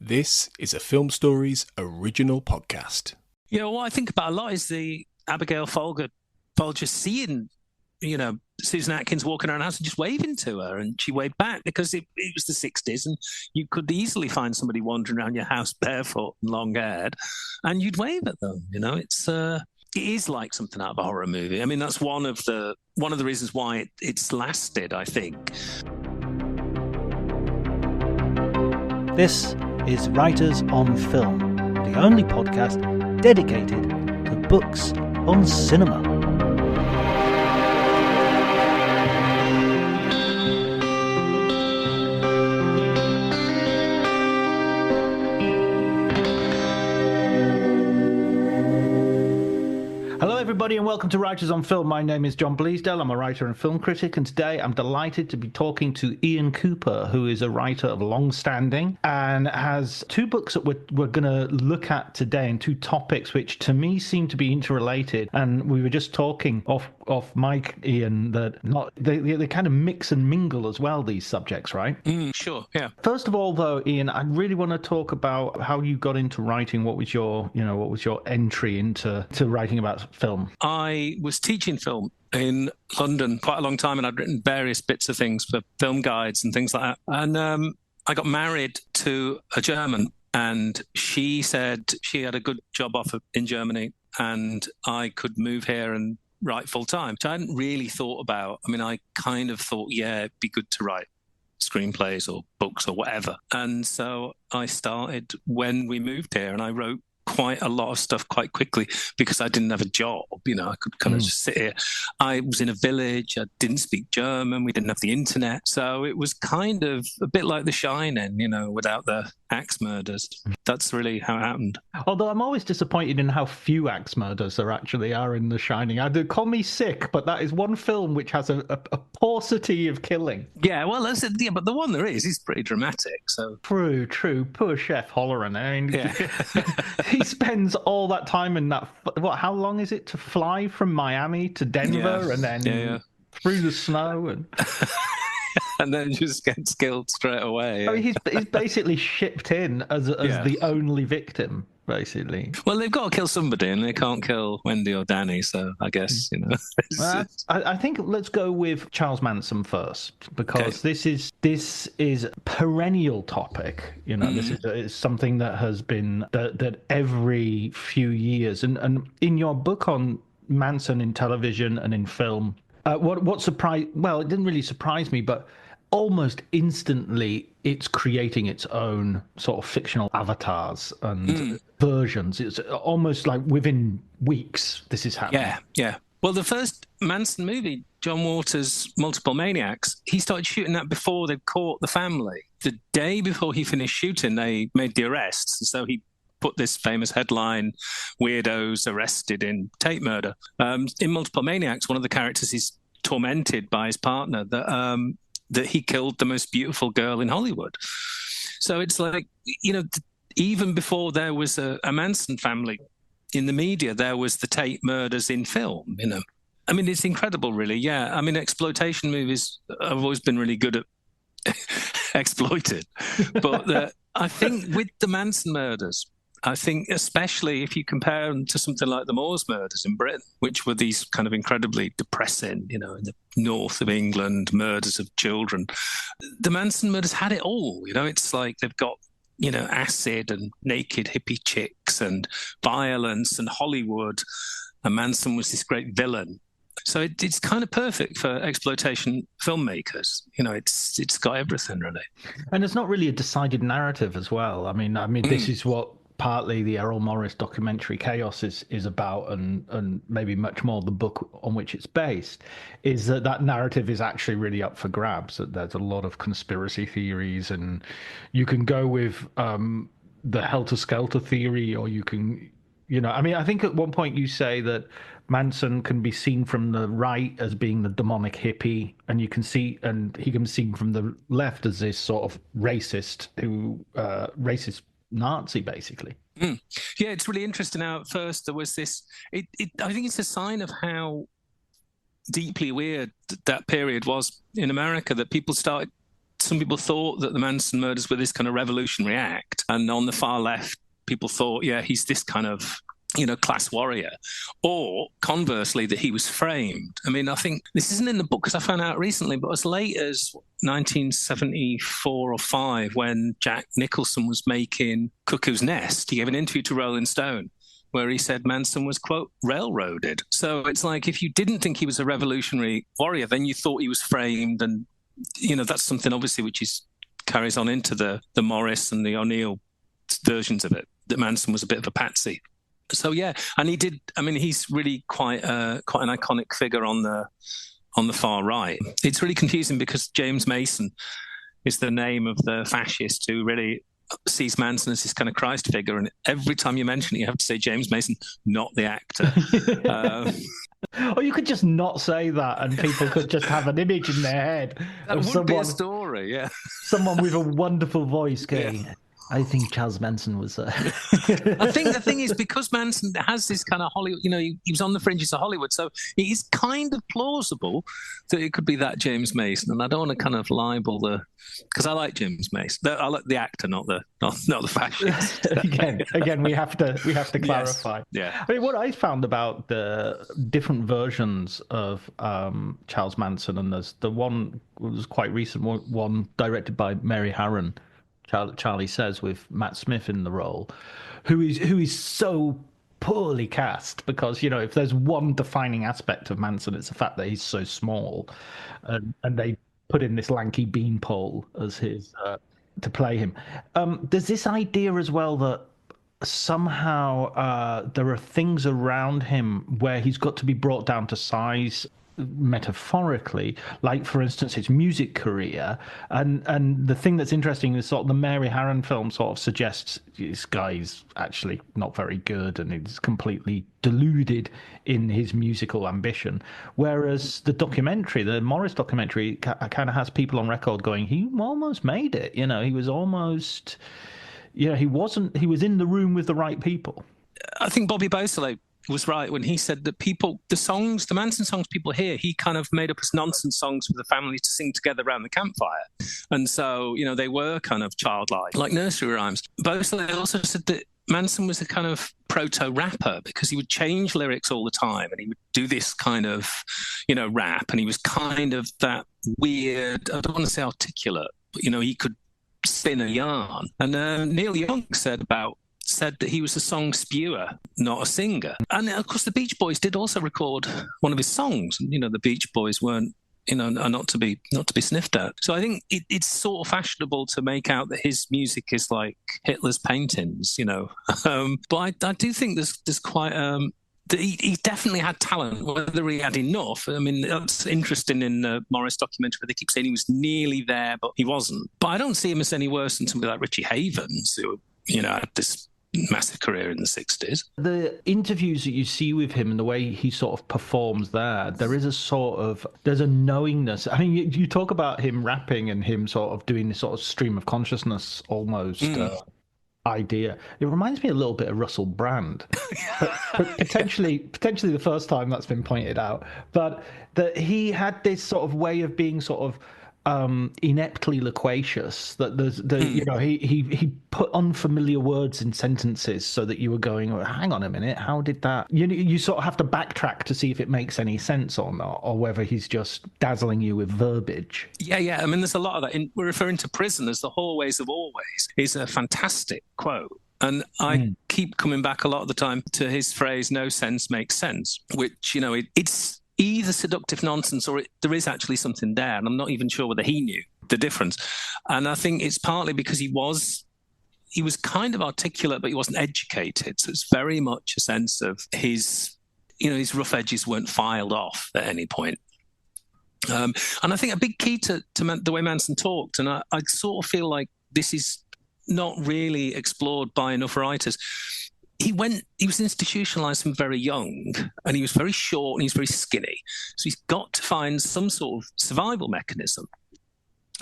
This is a Film Stories original podcast. You know, what I think about a lot is the Abigail Folger seeing, Susan Atkins walking around the house and just waving to her, and she waved back because it was the 60s and you could easily find somebody wandering around your house barefoot and long-haired and you'd wave at them. It is like something out of a horror movie. I mean, that's one of the reasons why it's lasted, I think. This is Writers on Film, the only podcast dedicated to books on cinema. Hello everybody and welcome to Writers on Film. My name is John Bleasdale. I'm a writer and film critic, and today I'm delighted to be talking to Ian Cooper, who is a writer of long standing and has two books that we're going to look at today, and two topics which to me seem to be interrelated. And we were just talking off mic, Ian, that they kind of mix and mingle as well, these subjects, right? Sure, yeah. First of all, though, Ian, I really want to talk about how you got into writing. What was your entry into writing about film? I was teaching film in London quite a long time, and I'd written various bits of things for film guides and things like that. And I got married to a German, and she said she had a good job offer in Germany and I could move here and write full time, which I hadn't really thought about. I mean, I kind of thought, yeah, it'd be good to write screenplays or books or whatever. And so I started when we moved here, and I wrote quite a lot of stuff quite quickly because I didn't have a job. I could kind of just sit here. I was in a village. I didn't speak German. We didn't have the internet. So it was kind of a bit like The Shining, without the axe murders. That's really how it happened. Although I'm always disappointed in how few axe murders there actually are in The Shining. I do call me sick, but that is one film which has a paucity of killing. Yeah, well, but the one there is pretty dramatic. So True. Poor Chef Holleran. I mean, yeah. He spends all that time in that. How long is it to fly from Miami to Denver and then through the snow and and then just gets killed straight away? I mean, he's basically shipped in as the only victim, basically. Well, they've got to kill somebody, and they can't kill Wendy or Danny. So I guess I think let's go with Charles Manson first, because this is a perennial topic. This is something that has been that every few years, and in your book on Manson in television and in film, what surprised? Well, it didn't really surprise me, but almost instantly it's creating its own sort of fictional avatars and versions. It's almost like within weeks this is happening. Yeah. Well, the first Manson movie, John Waters' Multiple Maniacs, he started shooting that before they'd caught the family. The day before he finished shooting, they made the arrests. So he put this famous headline, "Weirdos Arrested in Tape Murder." In Multiple Maniacs, one of the characters is tormented by his partner that he killed the most beautiful girl in Hollywood. So it's like, even before there was a Manson family in the media, there was the Tate murders in film, I mean, it's incredible, really, yeah. I mean, exploitation movies have always been really good at exploited. But I think with the Manson murders, I think especially if you compare them to something like the Moors murders in Britain, which were these kind of incredibly depressing, in the north of England, murders of children. The Manson murders had it all, it's like they've got, acid and naked hippie chicks and violence and Hollywood. And Manson was this great villain. So it's kind of perfect for exploitation filmmakers. It's got everything, really. And it's not really a decided narrative as well. I mean, this is what partly the Errol Morris documentary Chaos is about, and maybe much more the book on which it's based, is that narrative is actually really up for grabs. That there's a lot of conspiracy theories, and you can go with the helter-skelter theory, or you can, I think at one point you say that Manson can be seen from the right as being the demonic hippie, and he can be seen from the left as this sort of racist Nazi, basically. Yeah, it's really interesting how at first there was this. I think it's a sign of how deeply weird that period was in America, that people started some people thought that the Manson murders were this kind of revolutionary act. And on the far left, people thought, yeah, he's this kind of, class warrior. Or conversely, that he was framed. I mean, I think this isn't in the book because I found out recently, but as late as 1974 or 5, when Jack Nicholson was making Cuckoo's Nest, he gave an interview to Rolling Stone where he said Manson was, quote, railroaded. So it's like if you didn't think he was a revolutionary warrior, then you thought he was framed. And, that's something obviously which carries on into the Morris and the O'Neill versions of it, that Manson was a bit of a patsy. So, yeah, and he's really quite an iconic figure on the far right. It's really confusing because James Mason is the name of the fascist who really sees Manson as this kind of Christ figure, and every time you mention it, you have to say James Mason, not the actor. Or you could just not say that, and people could just have an image in their head. That would be a story, yeah. Someone with a wonderful voice going, yeah. I think Charles Manson was... I think the thing is, because Manson has this kind of Hollywood, he was on the fringes of Hollywood, so it is kind of plausible that it could be that James Mason. And I don't want to kind of libel because I like James Mason. I like the actor, not the fascist. again, we have to clarify. Yes. Yeah. I mean, what I found about the different versions of Charles Manson, and there's the one was quite recent one directed by Mary Harron, Charlie Says, with Matt Smith in the role, who is so poorly cast, because if there's one defining aspect of Manson, it's the fact that he's so small, and they put in this lanky beanpole as his to play him. There's this idea as well that somehow there are things around him where he's got to be brought down to size, metaphorically, like for instance his music career, and the thing that's interesting is sort of the Mary Harron film sort of suggests this guy's actually not very good and he's completely deluded in his musical ambition, whereas the Morris documentary kind of has people on record going, he almost made it, he was almost, he was in the room with the right people. I think Bobby Beausoleil was right when he said that the Manson songs people hear, he kind of made up as nonsense songs for the family to sing together around the campfire. And so, they were kind of childlike, like nursery rhymes. Beausoleil also said that Manson was a kind of proto-rapper because he would change lyrics all the time and he would do this kind of, rap, and he was kind of that weird, I don't want to say articulate, but, he could spin a yarn. And Neil Young said that he was a song spewer, not a singer. And of course, the Beach Boys did also record one of his songs. And, the Beach Boys weren't, are not to be sniffed at. So I think it's sort of fashionable to make out that his music is like Hitler's paintings, But I do think there's quite... he definitely had talent. Whether he had enough, I mean, that's interesting in the Morris documentary, where they keep saying he was nearly there, but he wasn't. But I don't see him as any worse than somebody like Richie Havens, who, had this massive career in the 60s. The interviews that you see with him and the way he sort of performs there's a knowingness. I mean, you talk about him rapping and him sort of doing this sort of stream of consciousness almost idea. It reminds me a little bit of Russell Brand, but potentially the first time that's been pointed out. But that he had this sort of way of being sort of ineptly loquacious, that he put unfamiliar words in sentences so that you were going, oh, hang on a minute, how did that, you sort of have to backtrack to see if it makes any sense or not, or whether he's just dazzling you with verbiage. Yeah, I mean, there's a lot of that. We're referring to Prison as the hallways of always is a fantastic quote. And I keep coming back a lot of the time to his phrase, no sense makes sense, which, it's either seductive nonsense or there is actually something there. And I'm not even sure whether he knew the difference. And I think it's partly because he was kind of articulate, but he wasn't educated. So it's very much a sense of his rough edges weren't filed off at any point. And I think a big key to the way Manson talked, and I sort of feel like this is not really explored by enough writers. He was institutionalized from very young, and he was very short and he's very skinny. So he's got to find some sort of survival mechanism.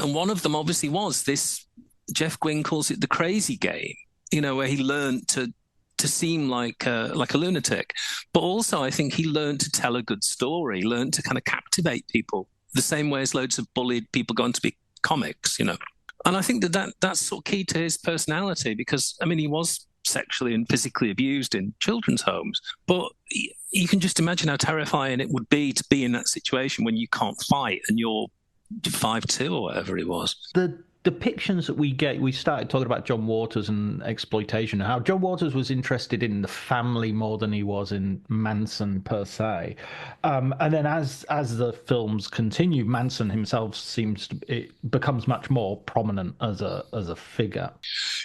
And one of them obviously was this, Jeff Gwynne calls it the crazy game, where he learned to seem like a lunatic. But also I think he learned to tell a good story, learned to kind of captivate people the same way as loads of bullied people go on to comics, And I think that's sort of key to his personality because, I mean, he was sexually and physically abused in children's homes. But you can just imagine how terrifying it would be to be in that situation when you can't fight and you're 5'2" or whatever he was. The depictions that we get, we started talking about John Waters and exploitation, how John Waters was interested in the family more than he was in Manson per se. And then as the films continue, Manson himself it becomes much more prominent as a figure.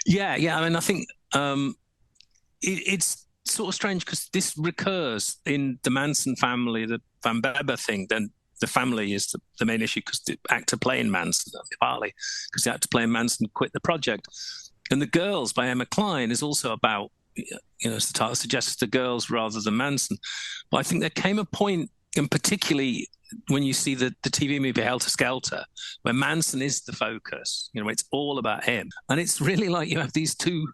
Yeah. I mean, I think it's sort of strange because this recurs in the Manson family, the Van Beber thing. Then the family is the main issue because the actor playing Manson, partly because the actor playing Manson quit the project. And The Girls by Emma Cline is also about, as the title suggests, the girls rather than Manson. But I think there came a point, and particularly when you see the TV movie Helter Skelter, where Manson is the focus, it's all about him. And it's really like you have these two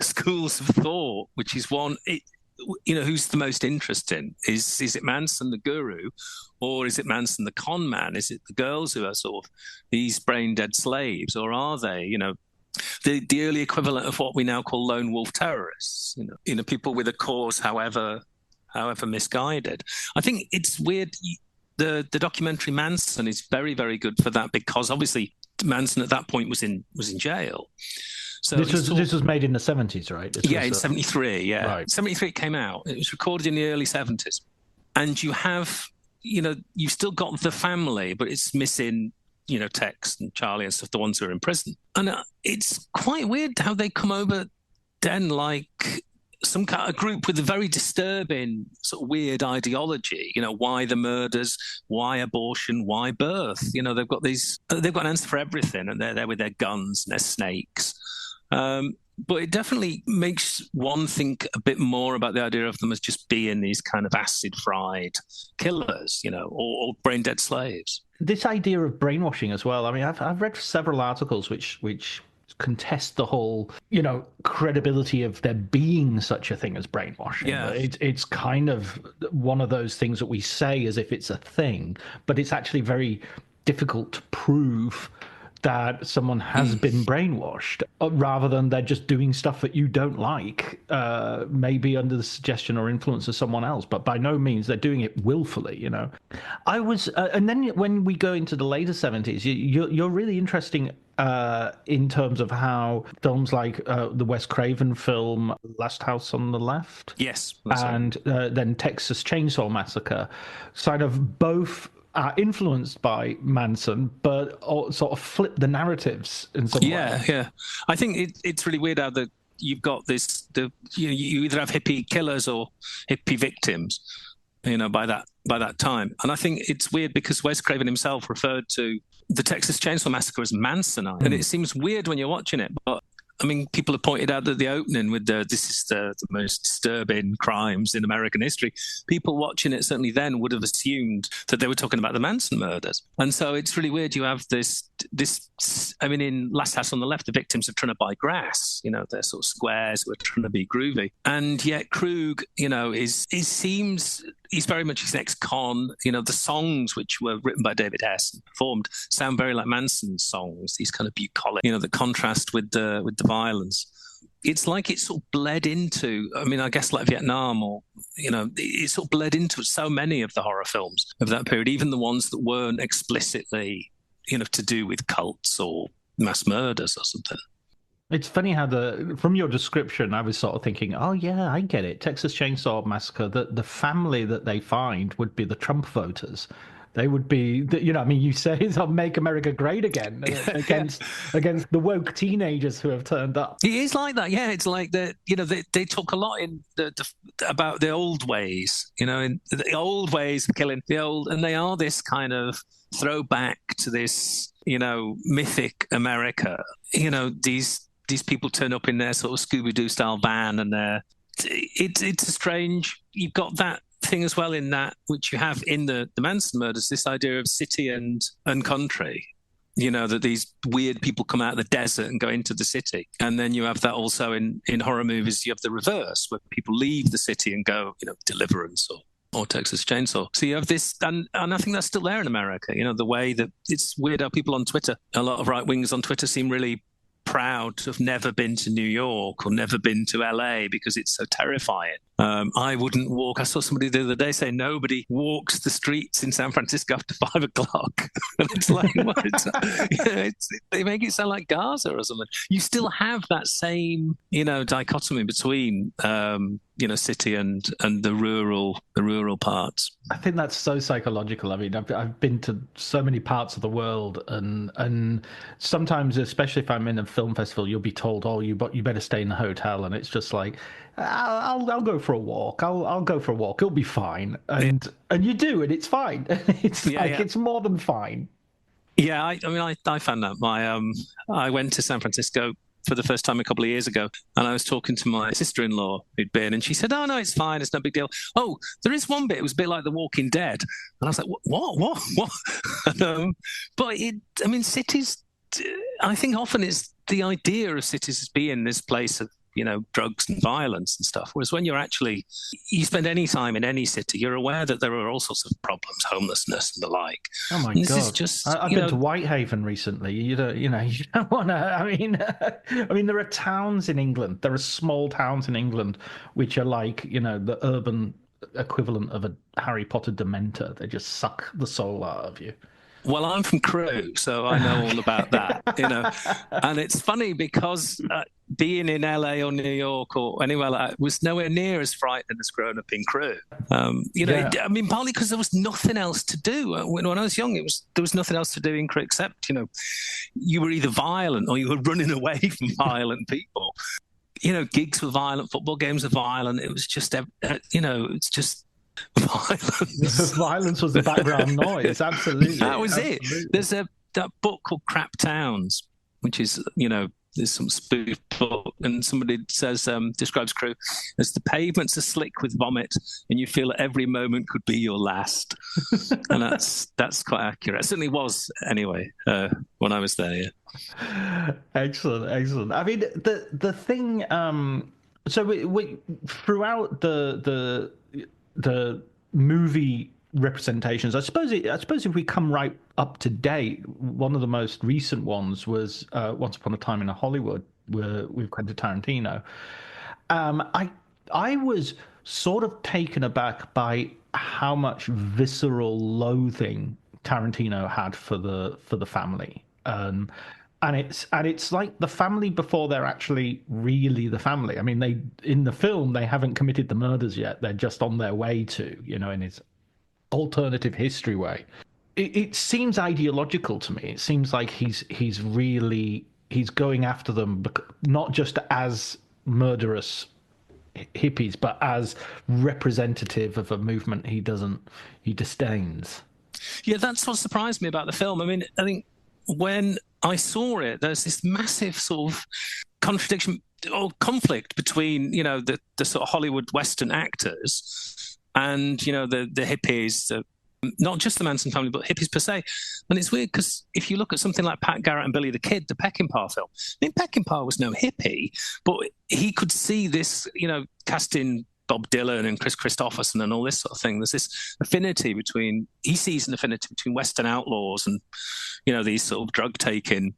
schools of thought, which is one, who's the most interesting? Is it Manson the guru, or is it Manson the con man? Is it the girls who are sort of these brain dead slaves, or are they, the early equivalent of what we now call lone wolf terrorists? People with a cause, however misguided. I think it's weird. The documentary Manson is very, very good for that because obviously Manson at that point was in jail. So this was made in the 70s, right? In 73, yeah. Right. 73 it came out. It was recorded in the early 70s. And you have, you've still got the family, but it's missing, Tex and Charlie and stuff, the ones who are in prison. And it's quite weird how they come over then like some kind of group with a very disturbing sort of weird ideology, why the murders, why abortion, why birth? They've got an answer for everything and they're there with their guns and their snakes. But it definitely makes one think a bit more about the idea of them as just being these kind of acid-fried killers, or brain-dead slaves. This idea of brainwashing as well. I mean, I've read several articles which contest the whole, credibility of there being such a thing as brainwashing. Yeah. It's kind of one of those things that we say as if it's a thing, but it's actually very difficult to prove that someone has been brainwashed, rather than they're just doing stuff that you don't like, maybe under the suggestion or influence of someone else, but by no means they're doing it willfully, I was, and then when we go into the later 70s, you're really interesting in terms of how films like the Wes Craven film Last House on the Left, yes, and then Texas Chainsaw Massacre, sort of both are influenced by Manson, but sort of flip the narratives in some way. Yeah. I think it's really weird how you've got this. You either have hippie killers or hippie victims, by that time. And I think it's weird because Wes Craven himself referred to the Texas Chainsaw Massacre as Mansonite, and it seems weird when you're watching it, but. I mean, people have pointed out that the opening with this is the most disturbing crimes in American history. People watching it certainly then would have assumed that they were talking about the Manson murders. And so it's really weird. You have this. I mean, in Last House on the Left, the victims are trying to buy grass. They're sort of squares who are trying to be groovy. And yet Krug, he's very much his ex-con. The songs which were written by David Hess and performed sound very like Manson's songs. These kind of bucolic, the contrast with the violence. It's like it sort of bled into, I mean, I guess like Vietnam or, it sort of bled into so many of the horror films of that period, even the ones that weren't explicitly, to do with cults or mass murders or something. It's funny how from your description, I was sort of thinking, oh yeah, I get it. Texas Chainsaw Massacre, the family that they find would be the Trump voters. They would be, you say it's Make America Great Again against the woke teenagers who have turned up. It is like that, yeah. It's like they talk a lot in about the old ways, in the old ways of killing the old, and they are this kind of throwback to this, mythic America. These people turn up in their sort of Scooby-Doo style van, and it's a strange. You've got that thing as well in that, which you have in the Manson murders, this idea of city and country. That these weird people come out of the desert and go into the city, and then you have that also in horror movies. You have the reverse, where people leave the city and go, Deliverance or or Texas Chainsaw. So you have this, and I think that's still there in America. You know, the way that it's weird how people on Twitter, a lot of right wingers on Twitter seem really proud to have never been to New York or never been to LA because it's so terrifying. I wouldn't walk. I saw somebody the other day say nobody walks the streets in San Francisco after 5 o'clock. And it's like, what? They make it sound like Gaza or something. You still have that same, dichotomy between, city and the rural parts. I think that's so psychological. I mean, I've been to so many parts of the world, and sometimes, especially if I'm in a film festival, you'll be told, "Oh, you better stay in the hotel," and it's just like, I'll go for a walk. I'll go for a walk. It'll be fine, and you do, and it's fine. It's more than fine. Yeah, I found that. I went to San Francisco for the first time a couple of years ago, and I was talking to my sister-in-law who'd been, and she said, "Oh no, it's fine. It's no big deal." Oh, there is one bit. It was a bit like The Walking Dead, and I was like, "What?" But cities. I think often it's the idea of cities as being this place of drugs and violence and stuff. Whereas when you spend any time in any city, you're aware that there are all sorts of problems, homelessness and the like. Oh my God! This is just, I've been to Whitehaven recently. You don't want to. I mean, there are towns in England. There are small towns in England which are like the urban equivalent of a Harry Potter Dementor. They just suck the soul out of you. Well, I'm from Crewe, so I know all about that, And it's funny because being in LA or New York or anywhere like that was nowhere near as frightening as growing up in Crewe. Partly because there was nothing else to do. When I was young, there was nothing else to do in Crewe except, you were either violent or you were running away from violent people. Gigs were violent, football games were violent. It was just, it's just violence. Violence was the background noise. Absolutely, that was it. There's that book called Crap Towns, which is there's some spoof book, and somebody says describes Crewe as the pavements are slick with vomit, and you feel that every moment could be your last. And that's quite accurate. It certainly was anyway when I was there. Yeah. Excellent. I mean, the thing. So we throughout the movie representations, I suppose if we come right up to date, one of the most recent ones was Once Upon a Time in Hollywood with Quentin Tarantino. I was sort of taken aback by how much visceral loathing Tarantino had for the family. And it's like the family before they're actually really the family. I mean, in the film they haven't committed the murders yet. They're just on their way to, in his alternative history way. It seems ideological to me. It seems like he's going after them, not just as murderous hippies, but as representative of a movement he disdains. Yeah, that's what surprised me about the film. I mean, I think when I saw it, there's this massive sort of contradiction or conflict between, the sort of Hollywood Western actors and, the hippies, not just the Manson family, but hippies per se. And it's weird because if you look at something like Pat Garrett and Billy the Kid, the Peckinpah film, Peckinpah was no hippie, but he could see this, casting Bob Dylan and Chris Christopherson and all this sort of thing. There's this affinity he sees an affinity between Western outlaws and, these sort of drug-taking,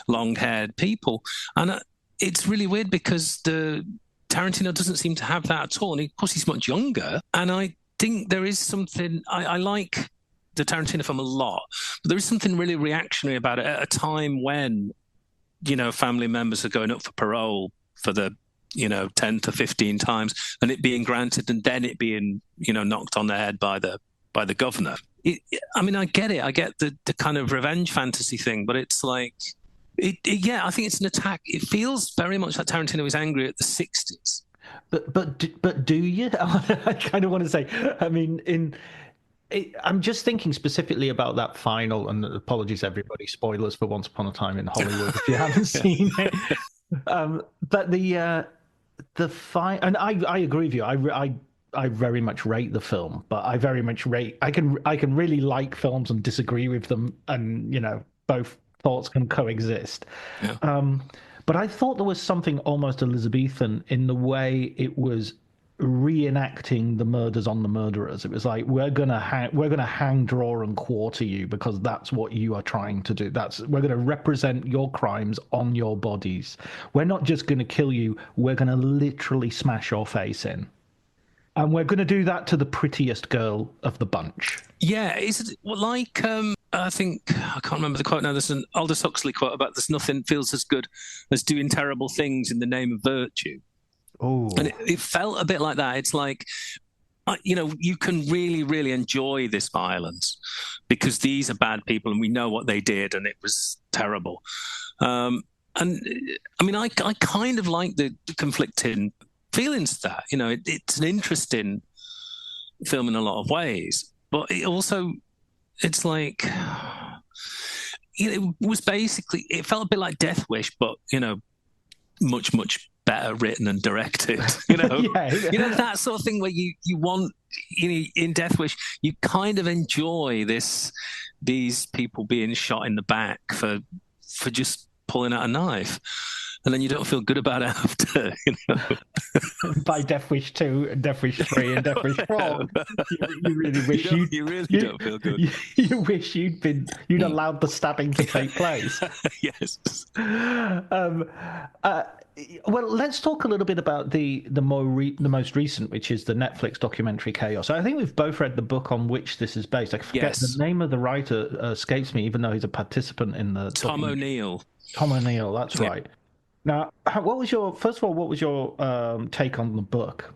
long-haired people. And it's really weird because Tarantino doesn't seem to have that at all. And of course, he's much younger. And I think there is something, I like the Tarantino film a lot, but there is something really reactionary about it at a time when, family members are going up for parole for the 10 to 15 times, and it being granted, and then it being, knocked on the head by the governor. I get it. I get the kind of revenge fantasy thing, but it's like, I think it's an attack. It feels very much like Tarantino is angry at the 60s. But do you? I kind of want to say, I mean, I'm just thinking specifically about that final, and apologies everybody, spoilers for Once Upon a Time in Hollywood if you haven't seen it. But the fight, and I agree with you. I very much rate the film, but I very much rate. I can really like films and disagree with them, and both thoughts can coexist. Yeah. But I thought there was something almost Elizabethan in the way it was reenacting the murders on the murderers. It was like, we're gonna hang, draw, and quarter you because that's what you are trying to do. We're gonna represent your crimes on your bodies. We're not just gonna kill you, we're gonna literally smash your face in. And we're gonna do that to the prettiest girl of the bunch. Yeah, is it like I think I can't remember the quote now. There's an Aldous Huxley quote about "There's nothing feels as good as doing terrible things in the name of virtue." Oh, and it felt a bit like that. It's like, you can really, really enjoy this violence because these are bad people, and we know what they did, and it was terrible. And I mean, I kind of like the conflicting feelings to that. It's an interesting film in a lot of ways, but it's like, it was basically, it felt a bit like Death Wish, but much, much better written and directed. That sort of thing where you want, in Death Wish, you kind of enjoy these people being shot in the back for just pulling out a knife, and then you don't feel good about it after. By Death Wish 2 and Death Wish 3 and Death Wish 4, you really wish you really don't feel good. You wish you'd allowed the stabbing to take place. Yes. Well, let's talk a little bit about the most recent, which is the Netflix documentary Chaos. I think we've both read the book on which this is based. I forget the name of the writer, escapes me, even though he's a participant in the Tom O'Neill. Tom O'Neill, that's right. Now, what was your take on the book?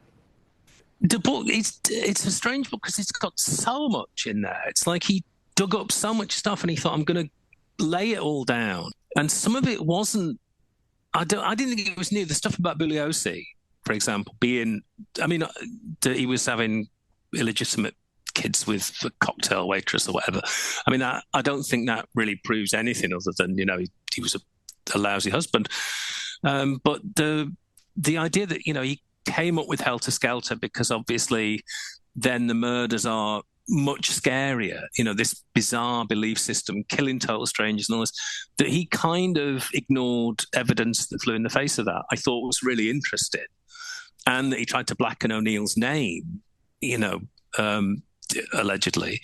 The book, it's a strange book because it's got so much in there. It's like he dug up so much stuff and he thought, I'm going to lay it all down. And some of it wasn't. I didn't think it was new. The stuff about Bugliosi, for example, that he was having illegitimate kids with a cocktail waitress or whatever. I mean, I don't think that really proves anything other than he was a lousy husband. But the idea that he came up with Helter Skelter because obviously then the murders are much scarier, this bizarre belief system, killing total strangers and all this, that he kind of ignored evidence that flew in the face of that, I thought was really interesting. And that he tried to blacken O'Neill's name, allegedly.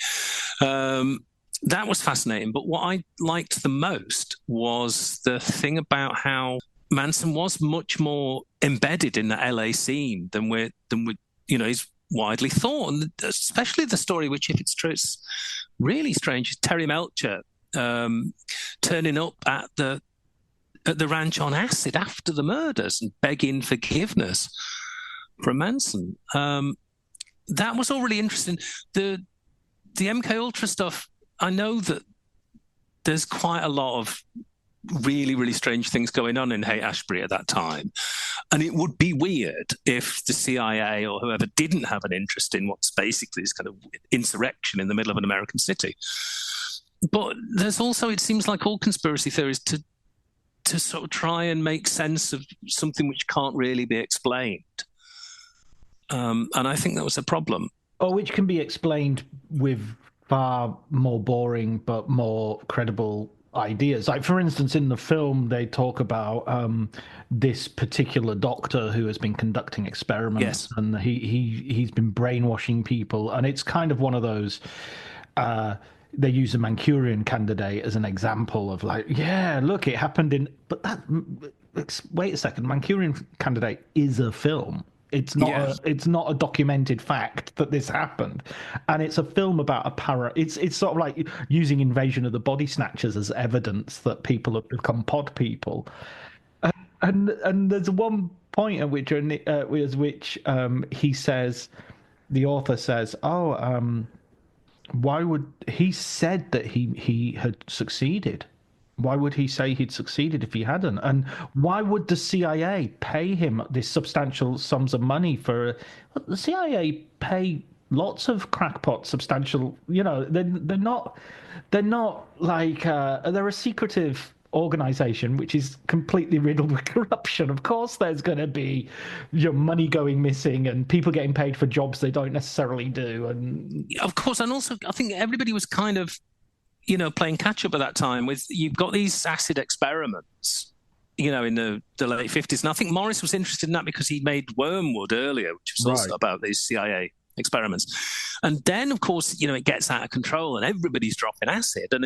That was fascinating. But what I liked the most was the thing about how Manson was much more embedded in the LA scene than is widely thought, and especially the story, which, if it's true, it's really strange. Terry Melcher turning up at the ranch on acid after the murders and begging forgiveness from Manson. That was all really interesting. The MK Ultra stuff, I know that there's quite a lot of really, really strange things going on in Haight-Ashbury at that time. And it would be weird if the CIA or whoever didn't have an interest in what's basically this kind of insurrection in the middle of an American city. But there's also, it seems like all conspiracy theories, to sort of try and make sense of something which can't really be explained. And I think that was a problem. Or which can be explained with far more boring but more credible ideas. Like, for instance, in the film, they talk about this particular doctor who has been conducting experiments, and he's been brainwashing people, and it's kind of one of those. They use a Manchurian Candidate as an example of like, yeah, look, it happened in. But wait a second, Manchurian Candidate is a film. It's not a documented fact that this happened, and it's a film about It's sort of like using Invasion of the Body Snatchers as evidence that people have become pod people. And there's one point at which he says, the author says, why would he said that he had succeeded? Why would he say he'd succeeded if he hadn't? And why would the CIA pay him this substantial sums of money for? The CIA pay lots of crackpots substantial. They're not like they're a secretive organization which is completely riddled with corruption. Of course, there's going to be money going missing and people getting paid for jobs they don't necessarily do. And of course, and also I think everybody was kind of playing catch up at that time with, you've got these acid experiments in the late 50s. And I think Morris was interested in that because he made Wormwood earlier, which was also about these CIA experiments. And then, of course, it gets out of control and everybody's dropping acid. And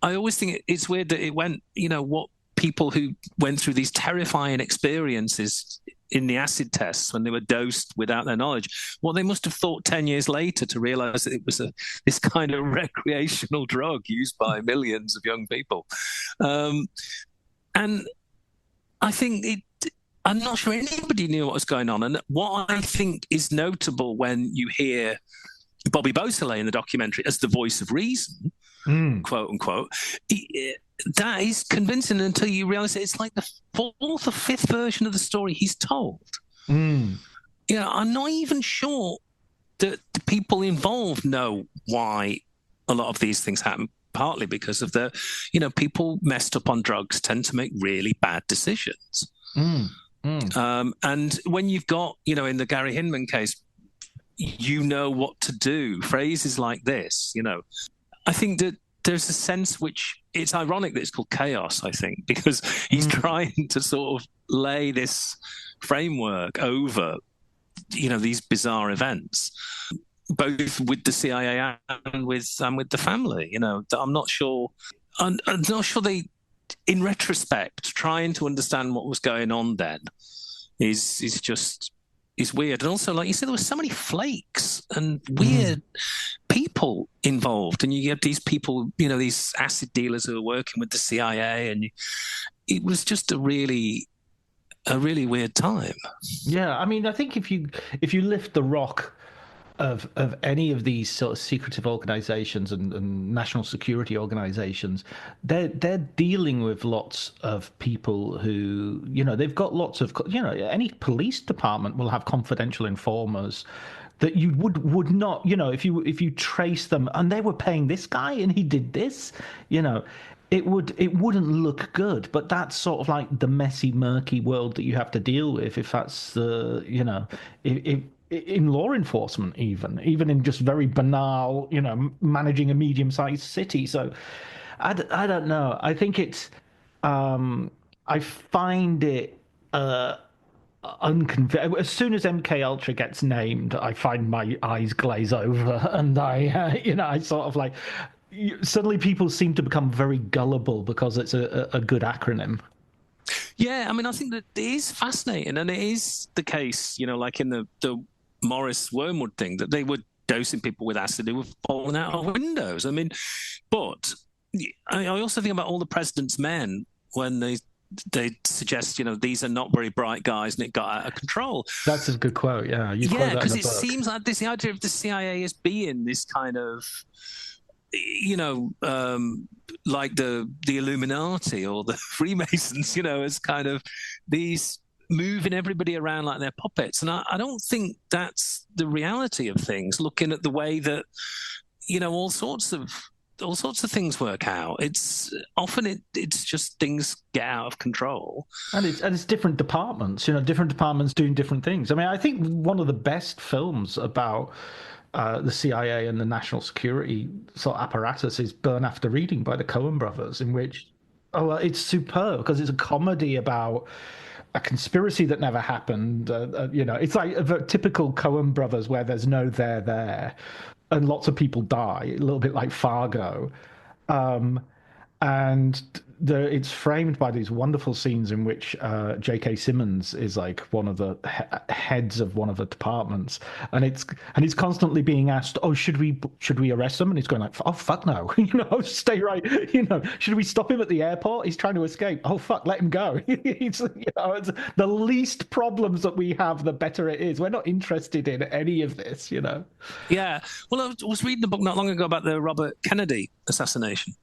I always think it's weird that it went, what people who went through these terrifying experiences in the acid tests when they were dosed without their knowledge, what they must have thought 10 years later to realize that it was this kind of recreational drug used by millions of young people. And I think I'm not sure anybody knew what was going on. And what I think is notable when you hear Bobby Beausoleil in the documentary as the voice of reason, quote unquote, that is convincing until you realize that it's like the fourth or fifth version of the story he's told. I'm not even sure that the people involved know why a lot of these things happen, partly because of people messed up on drugs tend to make really bad decisions. And when you've got, in the Gary Hinman case, what to do, phrases like this, I think that there's a sense which it's ironic that it's called chaos, I think, because he's trying to sort of lay this framework over, these bizarre events, both with the CIA and with the family. I'm not sure they, in retrospect, trying to understand what was going on then is weird. And also, like you said, there were so many flakes and weird people involved, and you get these people, these acid dealers who are working with the CIA, and it was just a really weird time. Yeah, I mean, I think if you lift the rock of any of these sort of secretive organizations and national security organizations, they're dealing with lots of people who, they've got lots of, any police department will have confidential informers that you would not, if you trace them, and they were paying this guy and he did this, it wouldn't look good. But that's sort of like the messy, murky world that you have to deal with if that's if in law enforcement, even in just very banal, managing a medium-sized city. So I don't know. I think it's I find it as soon as MK Ultra gets named, I find my eyes glaze over, and I sort of like, suddenly people seem to become very gullible because it's a good acronym. Yeah, I mean, I think that it is fascinating, and it is the case, like in the Morris Wormwood thing, that they were dosing people with acid who were falling out of windows. I mean, but I also think about all the President's Men when they suggest, these are not very bright guys, and it got out of control. That's a good quote. Yeah, because it seems like the idea of the CIA as being this kind of, like the Illuminati or the Freemasons, as kind of these moving everybody around like they're puppets. And I don't think that's the reality of things, looking at the way that, all sorts of things work out. It's often it's just things get out of control. And it's different departments, different departments doing different things. I mean, I think one of the best films about the CIA and the national security sort of apparatus is Burn After Reading by the Coen brothers, in which, it's superb because it's a comedy about a conspiracy that never happened. It's like a typical Coen brothers where there's no there, and lots of people die, a little bit like Fargo. And it's framed by these wonderful scenes in which J.K. Simmons is like one of the heads of one of the departments, and he's constantly being asked, "Oh, should we arrest him?" And he's going like, "Oh, fuck no, stay right. Should we stop him at the airport? He's trying to escape. Oh, fuck, let him go." It's the least problems that we have, the better it is. We're not interested in any of this, Yeah. Well, I was reading a book not long ago about the Robert Kennedy assassination.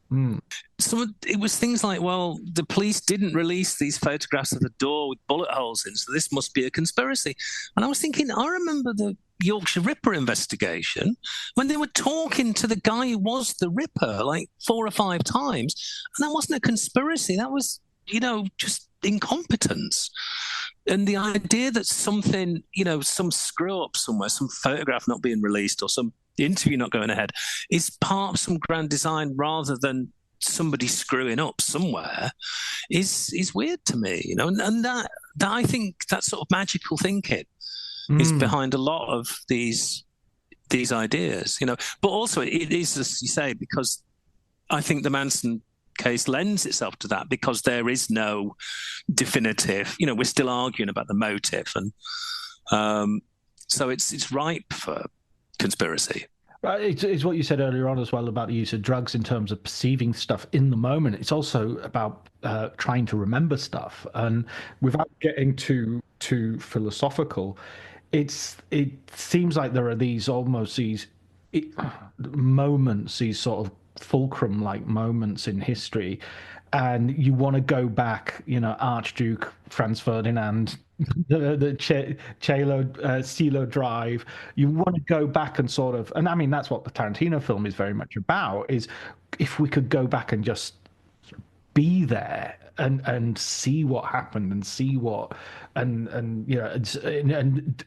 It was things like, well, the police didn't release these photographs of the door with bullet holes in, so this must be a conspiracy. And I was thinking, I remember the Yorkshire Ripper investigation when they were talking to the guy who was the Ripper like 4 or 5 times, and that wasn't a conspiracy. That was, just incompetence. And the idea that something, some screw up somewhere, some photograph not being released or some interview not going ahead, is part of some grand design rather than somebody screwing up somewhere is weird to me, and that I think that sort of magical thinking is behind a lot of these ideas, But also it is, as you say, because I think the Manson case lends itself to that, because there is no definitive, we're still arguing about the motive, and so it's ripe for conspiracy. It's what you said earlier on as well about the use of drugs in terms of perceiving stuff in the moment. It's also about trying to remember stuff, and without getting too philosophical, it seems like there are these moments, these sort of fulcrum-like moments in history, and you want to go back, Archduke Franz Ferdinand, the Cielo Drive. You want to go back and sort of, and I mean that's what the Tarantino film is very much about. Is if we could go back and just be there and see what happened and see what and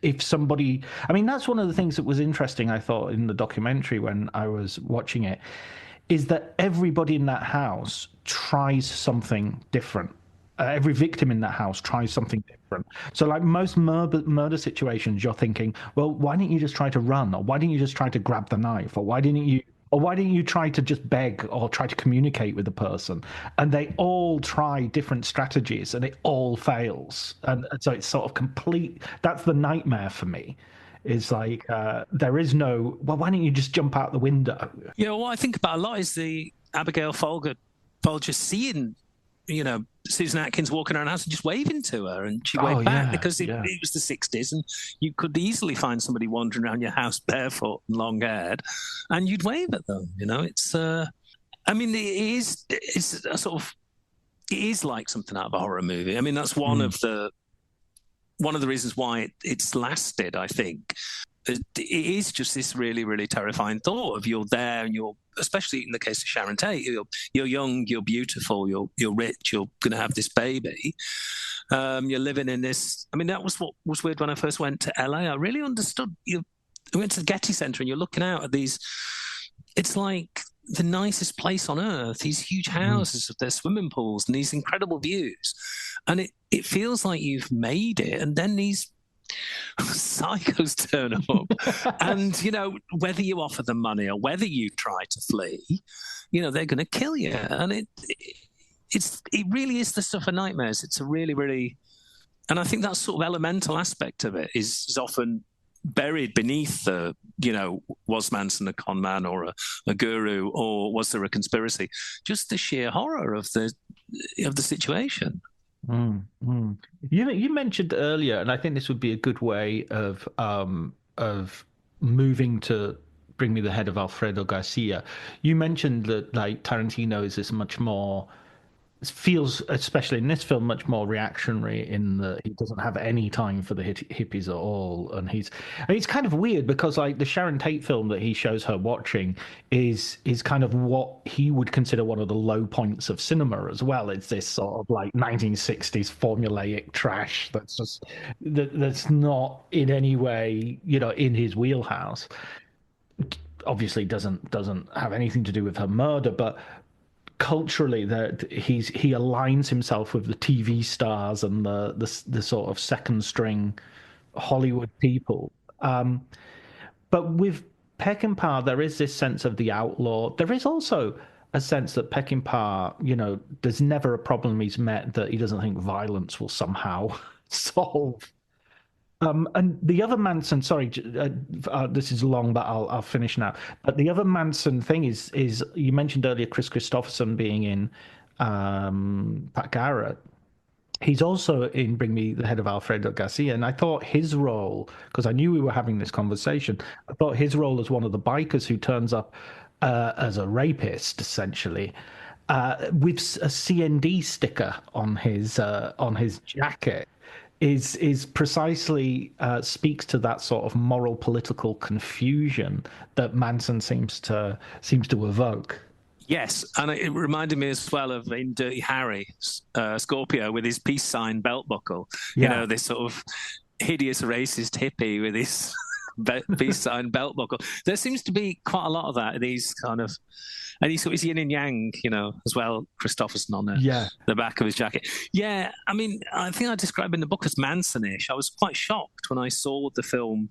if somebody, I mean that's one of the things that was interesting, I thought, in the documentary when I was watching it, is that everybody in that house tries something different. Every victim in that house tries something different. So like most murder situations, you're thinking, well, why didn't you just try to run? Or why didn't you just try to grab the knife? Or why didn't you try to just beg or try to communicate with the person? And they all try different strategies and it all fails. And so it's sort of complete. That's the nightmare for me. Is like there is no, well, why don't you just jump out the window? What I think about a lot is the Abigail Folger seeing, Susan Atkins walking around the house and just waving to her, and she waved back because it was the 60s, and you could easily find somebody wandering around your house barefoot and long-haired, and you'd wave at them. It's I mean, it's a sort of, it is like something out of a horror movie. I mean, that's one of the reasons why it's lasted, I think. It is just this really, really terrifying thought of you're there and you're, especially in the case of Sharon Tate, you're young, you're beautiful, you're rich, you're going to have this baby. You're living in this. I mean, that was what was weird when I first went to LA. I really understood. I went to the Getty Center and you're looking out at these. It's like the nicest place on earth. These huge houses with their swimming pools and these incredible views, and it feels like you've made it. And then these psychos turn up, and whether you offer them money or whether you try to flee, they're going to kill you. And it really is the stuff of nightmares. It's a really, really, and I think that sort of elemental aspect of it is often buried beneath the, was Manson a con man or a guru, or was there a conspiracy? Just the sheer horror of the situation. You mentioned earlier, and I think this would be a good way of moving to Bring Me the Head of Alfredo Garcia. You mentioned that like Tarantino is this much more, feels, especially in this film, much more reactionary in that he doesn't have any time for the hippies at all, and it's kind of weird because like the Sharon Tate film that he shows her watching is kind of what he would consider one of the low points of cinema as well. It's this sort of like 1960s formulaic trash that's not in any way in his wheelhouse. Obviously doesn't have anything to do with her murder, but culturally that he aligns himself with the TV stars and the sort of second string Hollywood people. But with Peckinpah, there is this sense of the outlaw. There is also a sense that Peckinpah, there's never a problem he's met that he doesn't think violence will somehow solve. And the other Manson, sorry, this is long, but I'll finish now. But the other Manson thing is you mentioned earlier Chris Christopherson being in Pat Garrett. He's also in Bring Me the Head of Alfredo Garcia, and I thought his role, because I knew we were having this conversation, I thought his role as one of the bikers who turns up as a rapist, essentially, with a CND sticker on his jacket. Is precisely speaks to that sort of moral political confusion that Manson seems to evoke. Yes, and it reminded me as well of in Dirty Harry, Scorpio with his peace sign belt buckle. This sort of hideous racist hippie with his peace sign belt buckle. There seems to be quite a lot of that. These kind of, and he's sort of yin and yang, as well. Christopherson on the back of his jacket. Yeah, I mean, I think I described in the book as Manson-ish. I was quite shocked when I saw the film.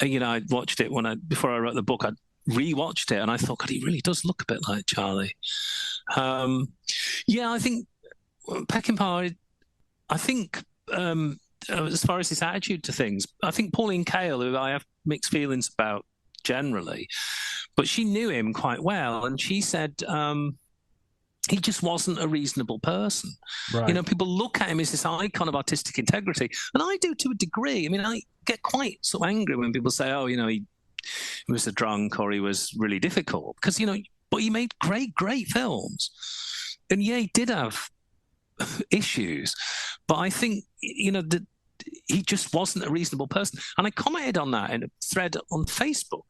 I watched it before I wrote the book. I rewatched it and I thought, God, he really does look a bit like Charlie. I think Peckinpah. I think. As far as his attitude to things, I think Pauline Kael, who I have mixed feelings about generally, but she knew him quite well, and she said he just wasn't a reasonable person. Right. People look at him as this icon of artistic integrity, and I do to a degree. I mean, I get quite sort of angry when people say, "Oh, he was a drunk or he was really difficult," because but he made great films, and he did have issues, but I think that he just wasn't a reasonable person. And I commented on that in a thread on Facebook,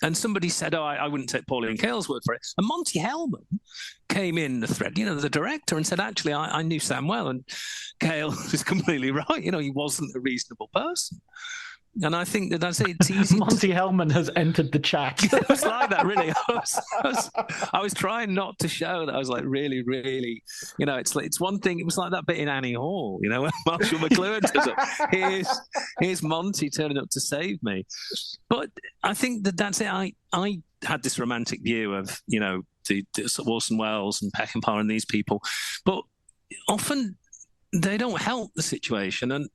and somebody said, I wouldn't take Pauline Kael's word for it. And Monty Hellman came in the thread, the director, and said, actually, I knew Sam well, and Kael was completely right. He wasn't a reasonable person. And I think that's it. It's easy. Monty Hellman has entered the chat. It was like that, really. I was trying not to show that I was like really, really, it's one thing. It was like that bit in Annie Hall, when Marshall McLuhan does it. Here's Monty turning up to save me. But I think that's it. I had this romantic view of, the Orson Welles and Peckinpah and these people, but often they don't help the situation. And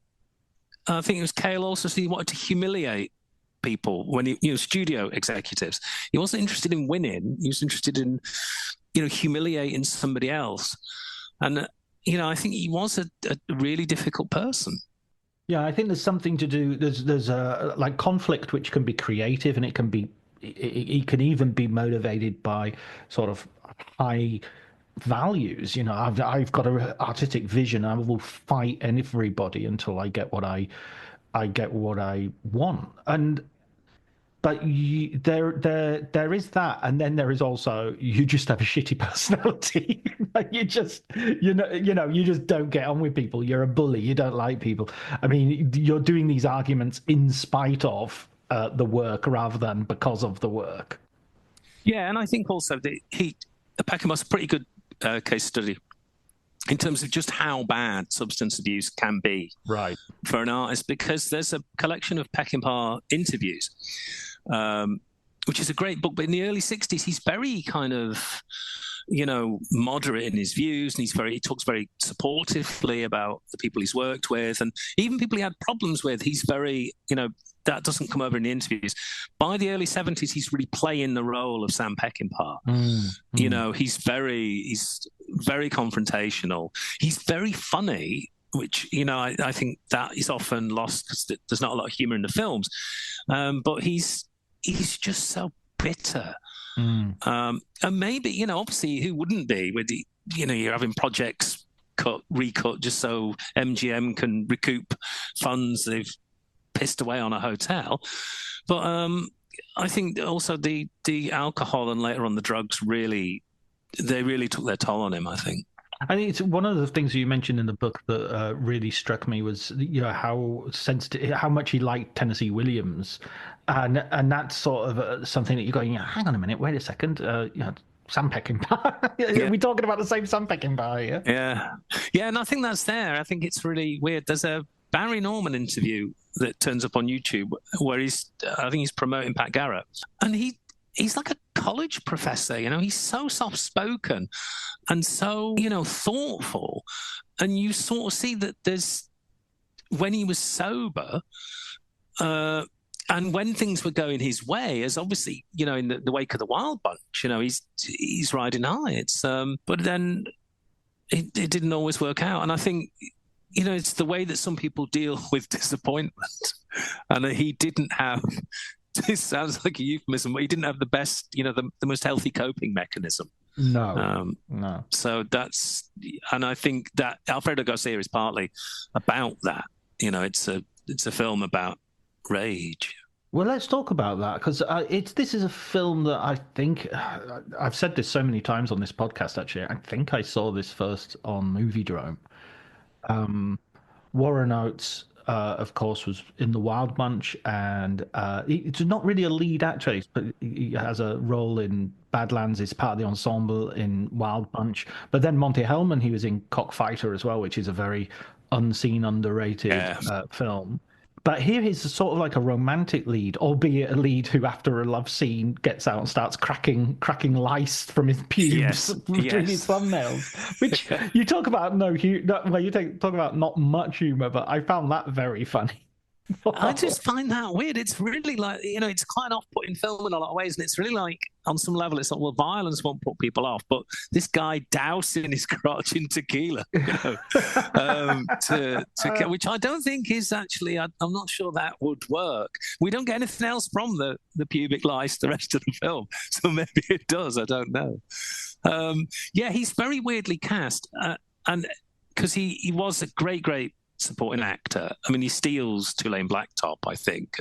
I think it was Kael also, so he wanted to humiliate people when studio executives. He wasn't interested in winning. He was interested in, humiliating somebody else. And, I think he was a really difficult person. Yeah, I think there's something to do. There's a like conflict which can be creative, and it can even be motivated by sort of high values. I've got an artistic vision. I will fight everybody until I get what I want. But there is that, and then there is also you just have a shitty personality. you just don't get on with people. You're a bully. You don't like people. I mean, you're doing these arguments in spite of the work rather than because of the work. Yeah, and I think also that Peckinpah's a pretty good case study in terms of just how bad substance abuse can be for an artist, because there's a collection of Peckinpah interviews, which is a great book. But in the early 60s, he's very kind of, moderate in his views, and he talks very supportively about the people he's worked with, and even people he had problems with. He's very, that doesn't come over in the interviews. By the early 70s, he's really playing the role of Sam Peckinpah. He's very confrontational. He's very funny, which, I think that is often lost because there's not a lot of humor in the films. But he's just so bitter. And maybe, obviously, who wouldn't be with you're having projects recut just so MGM can recoup funds they've pissed away on a hotel. But I think also the alcohol and later on the drugs really took their toll on him, I think. I think it's one of the things you mentioned in the book that really struck me was how sensitive, how much he liked Tennessee Williams, and that's sort of something that you're going, hang on a minute, wait a second, Sam Peckinpah. Are we talking about the same Sam Peckinpah here? Yeah, and I think that's there. I think it's really weird. There's a Barry Norman interview that turns up on YouTube where I think he's promoting Pat Garrett, and he's like a college professor. He's so soft-spoken and so thoughtful, and you sort of see that there's when he was sober, and when things were going his way, as obviously in the wake of the Wild Bunch, he's riding high. But then it didn't always work out, and I think. It's the way that some people deal with disappointment. And he didn't have, this sounds like a euphemism, but he didn't have the best, the most healthy coping mechanism. No. So and I think that Alfredo Garcia is partly about that. It's a film about rage. Well, let's talk about that, because this is a film that I think, I've said this so many times on this podcast, actually. I think I saw this first on Moviedrome. Warren Oates of course, was in The Wild Bunch, and he's not really a lead actor, but he has a role in Badlands. He's part of the ensemble in Wild Bunch. But then Monty Hellman, he was in Cockfighter as well, which is a very unseen, underrated film. But here he's sort of like a romantic lead, albeit a lead who, after a love scene, gets out and starts cracking lice from his pubes between his thumbnails. Which you talk about talk about not much humor, but I found that very funny. I just find that weird. It's really like, it's quite off-putting film in a lot of ways, and it's really like, on some level, it's like, well, violence won't put people off, but this guy dousing his crotch in tequila, which I don't think is actually, I'm not sure that would work. We don't get anything else from the pubic lice the rest of the film, so maybe it does, I don't know. He's very weirdly cast, and because he was a great supporting actor. I mean, he steals Tulane Blacktop, I think.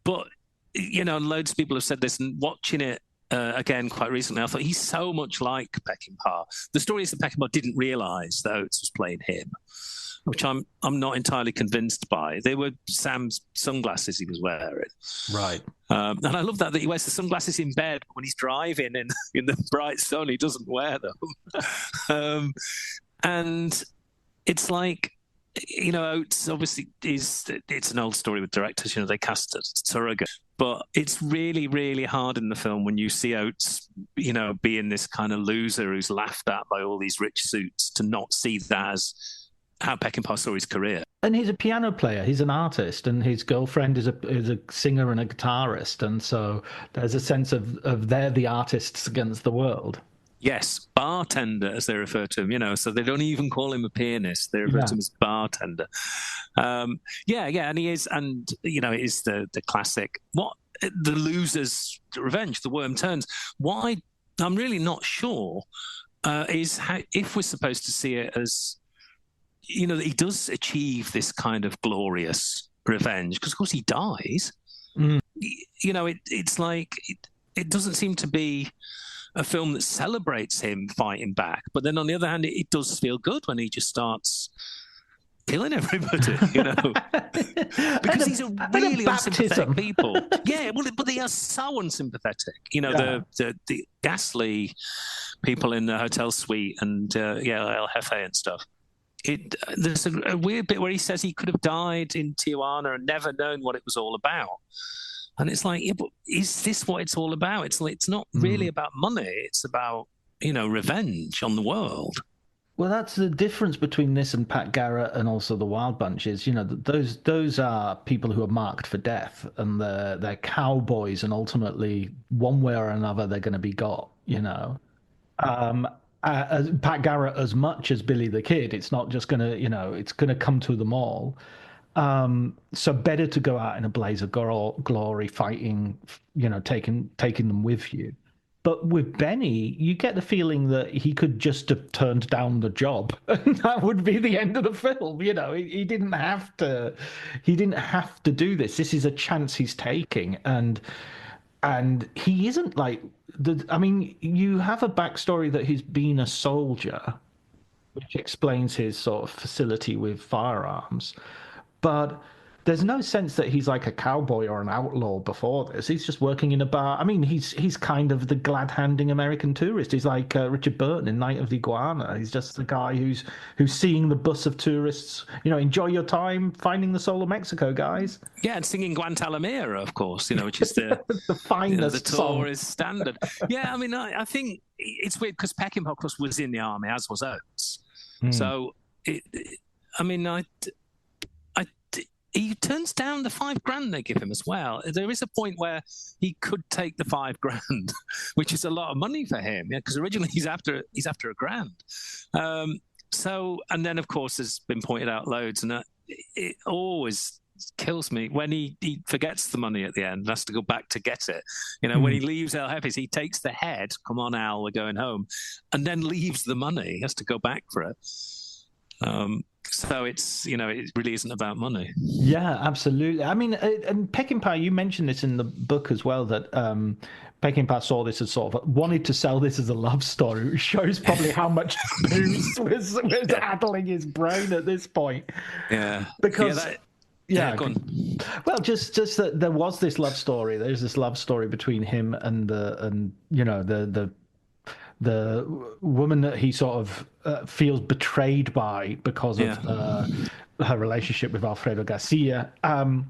But, loads of people have said this, and watching it again quite recently, I thought he's so much like Peckinpah. The story is that Peckinpah didn't realise that Oates was playing him, which I'm not entirely convinced by. They were Sam's sunglasses he was wearing. Right. And I love that he wears the sunglasses in bed, but when he's driving in the bright sun, he doesn't wear them. And it's like, Oates obviously it's an old story with directors, they cast a surrogate, but it's really, really hard in the film when you see Oates, being this kind of loser who's laughed at by all these rich suits, to not see that as how Peckinpah saw his career. And he's a piano player, he's an artist, and his girlfriend is a singer and a guitarist, and so there's a sense of they're the artists against the world. Yes, bartender, as they refer to him, so they don't even call him a pianist. They refer to him as bartender. And he is, and, it is the classic, the loser's revenge, the worm turns. What I'm really not sure is how, if we're supposed to see it as, that he does achieve this kind of glorious revenge, because, of course, he dies. It's like, it doesn't seem to be a film that celebrates him fighting back. But then on the other hand, it does feel good when he just starts killing everybody, because these are really unsympathetic people. Yeah, well, but they are so unsympathetic. The ghastly people in the hotel suite and El Jefe and stuff. There's a weird bit where he says he could have died in Tijuana and never known what it was all about. And it's like, but is this what it's all about? It's not really about money. It's about, revenge on the world. Well, that's the difference between this and Pat Garrett and also The Wild Bunch is, those are people who are marked for death, and they're cowboys, and ultimately, one way or another, they're going to be got, Pat Garrett, as much as Billy the Kid, it's not just going to, it's going to come to them all. So better to go out in a blaze of glory, fighting, taking them with you. But with Benny, you get the feeling that he could just have turned down the job, and that would be the end of the film. He didn't have to. He didn't have to do this. This is a chance he's taking, and he isn't like the. I mean, you have a backstory that he's been a soldier, which explains his sort of facility with firearms. But there's no sense that he's like a cowboy or an outlaw before this. He's just working in a bar. I mean, he's kind of the glad-handing American tourist. He's like Richard Burton in Night of the Iguana. He's just the guy who's seeing the bus of tourists. Enjoy your time finding the soul of Mexico, guys. Yeah, and singing Guantanamera, of course. Which is the the finest the tourist standard. Yeah, I mean, I think it's weird because Peckinpah, of course, was in the army, as was Oates. So, he turns down the $5,000 they give him as well. There is a point where he could take the $5,000, which is a lot of money for him, because originally he's after $1,000. And then of course, has been pointed out loads, and it always kills me when he forgets the money at the end and has to go back to get it. When he leaves El Jefe's, he takes the head, come on Al, we're going home, and then leaves the money. He has to go back for it. So it's, it really isn't about money. Yeah, absolutely. I mean, and Peckinpah, you mentioned this in the book as well, that Peckinpah saw this as sort of wanted to sell this as a love story, which shows probably how much booze was addling his brain at this point. Yeah. Because Yeah, go on. well, just that there was this love story. There's this love story between him and the woman that he sort of feels betrayed by because of her relationship with Alfredo Garcia. And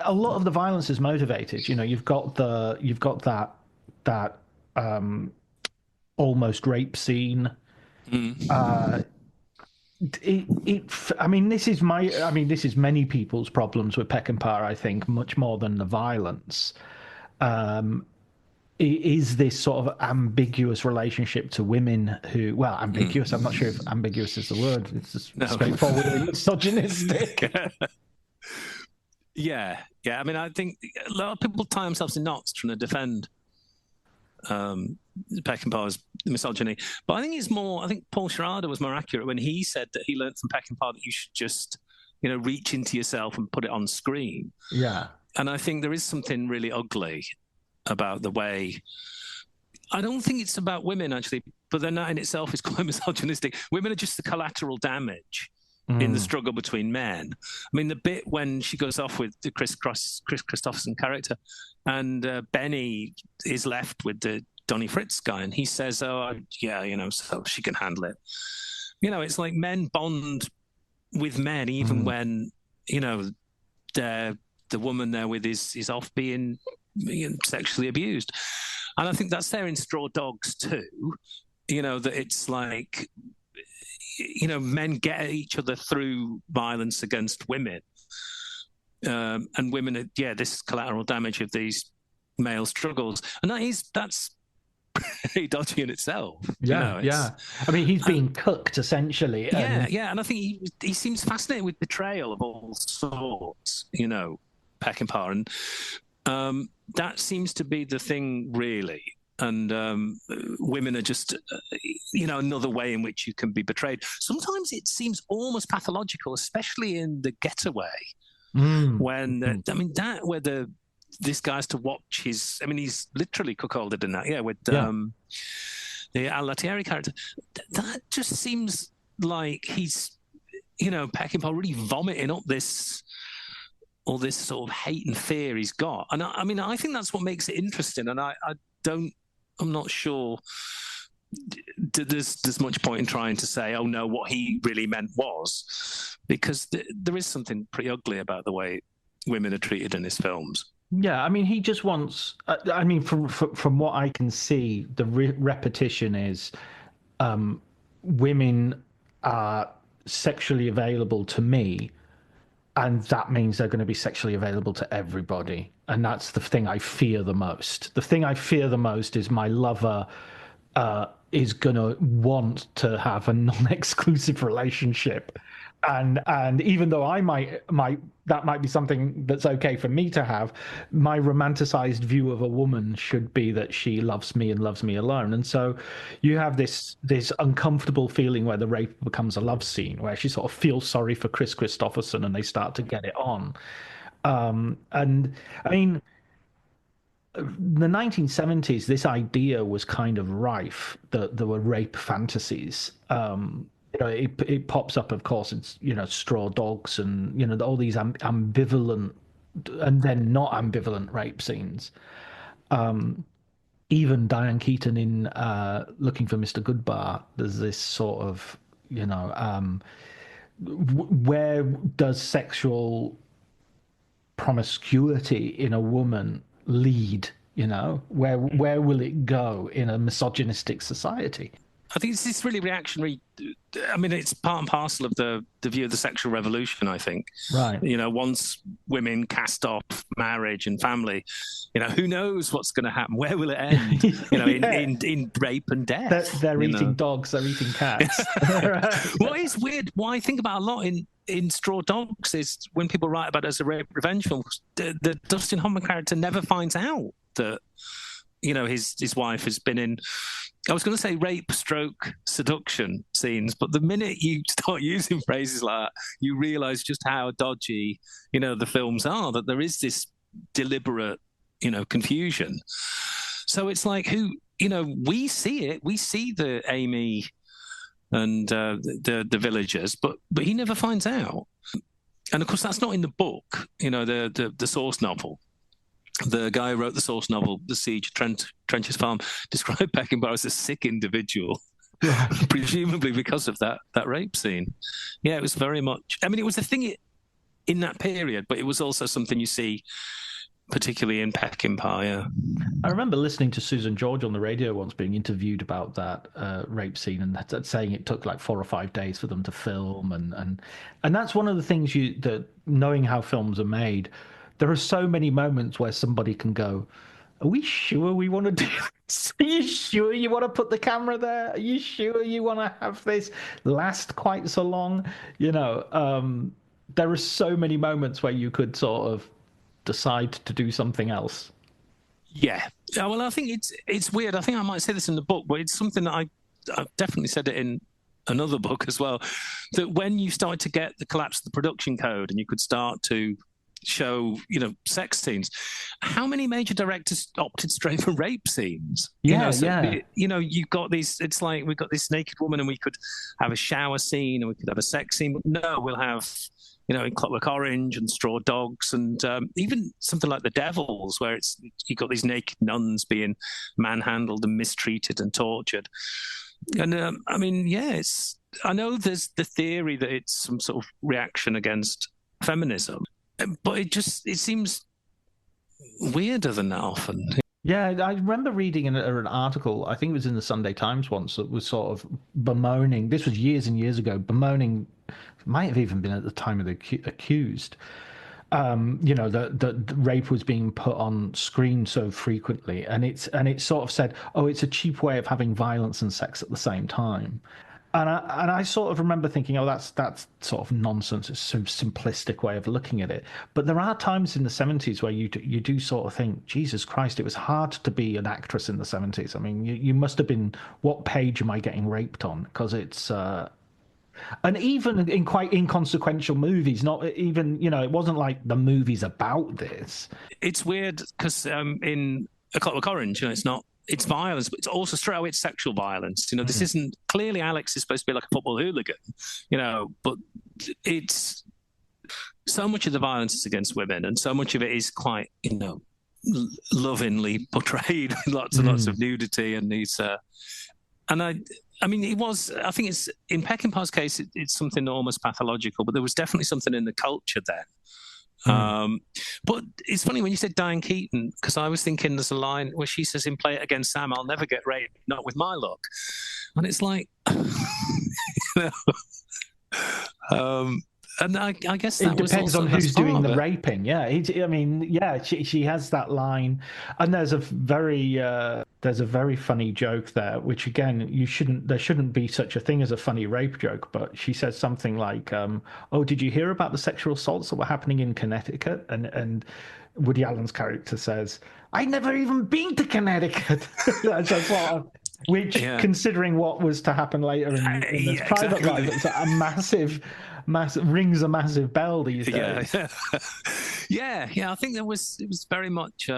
a lot of the violence is motivated. You've got that almost rape scene. I mean, this is many people's problems with Peckinpah. I think much more than the violence. It is this sort of ambiguous relationship to women who, well, ambiguous. I'm not sure if ambiguous is the word. It's just straightforwardly misogynistic. Yeah. I mean, I think a lot of people tie themselves in knots trying to defend Peckinpah's misogyny, but I think Paul Schrader was more accurate when he said that he learned from Peckinpah that you should just, reach into yourself and put it on screen. Yeah. And I think there is something really ugly about the way. I don't think it's about women actually, but then that in itself is quite misogynistic. Women are just the collateral damage in the struggle between men. I mean, the bit when she goes off with the Chris Christopherson character, and Benny is left with the Donnie Fritz guy, and he says, so she can handle it. It's like men bond with men, even when, the woman they're with is off being sexually abused. And I think that's there in Straw Dogs too, that it's like, men get at each other through violence against women. And women are, this collateral damage of these male struggles. And that's pretty dodgy in itself. Yeah. I mean, he's being cooked essentially. And I think he seems fascinated with betrayal of all sorts, Peckinpah. And that seems to be the thing, really. And women are just, another way in which you can be betrayed. Sometimes it seems almost pathological, especially in The Getaway, when where this guy has to watch his. I mean, he's literally cuckolded in that. With the Al Latieri character. That just seems like he's, Peckinpah really vomiting up all this sort of hate and fear he's got. And I think that's what makes it interesting. And I'm not sure there's much point in trying to say, oh no, what he really meant was, because there is something pretty ugly about the way women are treated in his films. Yeah, I mean, he just wants. From what I can see, the repetition is women are sexually available to me, and that means they're going to be sexually available to everybody. And that's the thing I fear the most. The thing I fear the most is my lover is going to want to have a non-exclusive relationship. And even though that might be something that's okay for me to have, my romanticized view of a woman should be that she loves me and loves me alone. And so you have this uncomfortable feeling where the rape becomes a love scene, where she sort of feels sorry for Chris Christopherson and they start to get it on. And I mean, the 1970s, this idea was kind of rife that there were rape fantasies. It pops up, of course. It's Straw Dogs and all these ambivalent and then not ambivalent rape scenes. Even Diane Keaton in Looking for Mr. Goodbar, there's this sort of where does sexual promiscuity in a woman lead? Where will it go in a misogynistic society? I think it's this really reactionary. I mean, it's part and parcel of the view of the sexual revolution, I think. Right. Once women cast off marriage and family, who knows what's going to happen? Where will it end? In rape and death. They're eating dogs. They're eating cats. What is weird, what I think about a lot in Straw Dogs is when people write about it as a rape revenge film, the Dustin Hoffman character never finds out that his wife has been in, I was going to say rape stroke seduction scenes, but the minute you start using phrases like that, you realize just how dodgy, the films are, that there is this deliberate, confusion. So it's like we see it. We see the Amy and the villagers, but he never finds out. And of course, that's not in the book. The source novel. The guy who wrote the source novel, The Siege of Trench's Farm, described Peckinpah as a sick individual, presumably because of that rape scene. Yeah, it was very much. I mean, it was a thing in that period, but it was also something you see particularly in Peckinpah. Yeah. I remember listening to Susan George on the radio once being interviewed about that rape scene and saying it took like 4 or 5 days for them to film, and that's one of the things that knowing how films are made, there are so many moments where somebody can go, are we sure we want to do this? Are you sure you want to put the camera there? Are you sure you want to have this last quite so long? There are so many moments where you could sort of decide to do something else. Yeah. Well, I think it's weird. I think I might say this in the book, but it's something that I've definitely said it in another book as well, that when you started to get the collapse of the production code and you could start to show, sex scenes, how many major directors opted straight for rape scenes? You've got these, it's like we've got this naked woman and we could have a shower scene and we could have a sex scene, but no, we'll have in Clockwork Orange and Straw Dogs, and even something like The Devils, where you've got these naked nuns being manhandled and mistreated and tortured. And I know there's the theory that it's some sort of reaction against feminism, but it seems weirder than that often. Yeah, I remember reading an article, I think it was in the Sunday Times once, that was sort of bemoaning, this was years and years ago, bemoaning, might have even been at the time of the accused, that rape was being put on screen so frequently, and it sort of said, oh, it's a cheap way of having violence and sex at the same time. And I sort of remember thinking, oh, that's sort of nonsense. It's a simplistic way of looking at it. But there are times in the 70s where you do sort of think, Jesus Christ, it was hard to be an actress in the 70s. I mean, you must have been, what page am I getting raped on? Because it's... and even in quite inconsequential movies, not even, it wasn't like the movie's about this. It's weird because in A Clockwork Orange, it's violence, but it's also straight away it's sexual violence. This isn't, clearly Alex is supposed to be like a football hooligan, but it's so much of the violence is against women, and so much of it is quite, lovingly portrayed, lots and lots of nudity and these. And I mean, I think it's, in Peckinpah's case, it's something almost pathological, but there was definitely something in the culture then. But it's funny when you said Diane Keaton, because I was thinking there's a line where she says in Play It Again, Sam, I'll never get raped, not with my luck. And it's like, and I guess that it depends on who's doing the raping. Yeah, she has that line, and there's a very funny joke there, which again, there shouldn't be such a thing as a funny rape joke, but she says something like, "Oh, did you hear about the sexual assaults that were happening in Connecticut?" And Woody Allen's character says, "I'd never even been to Connecticut." Which, considering what was to happen later in this private life, it's a massive rings a massive bell these days. Yeah. I think it was very much.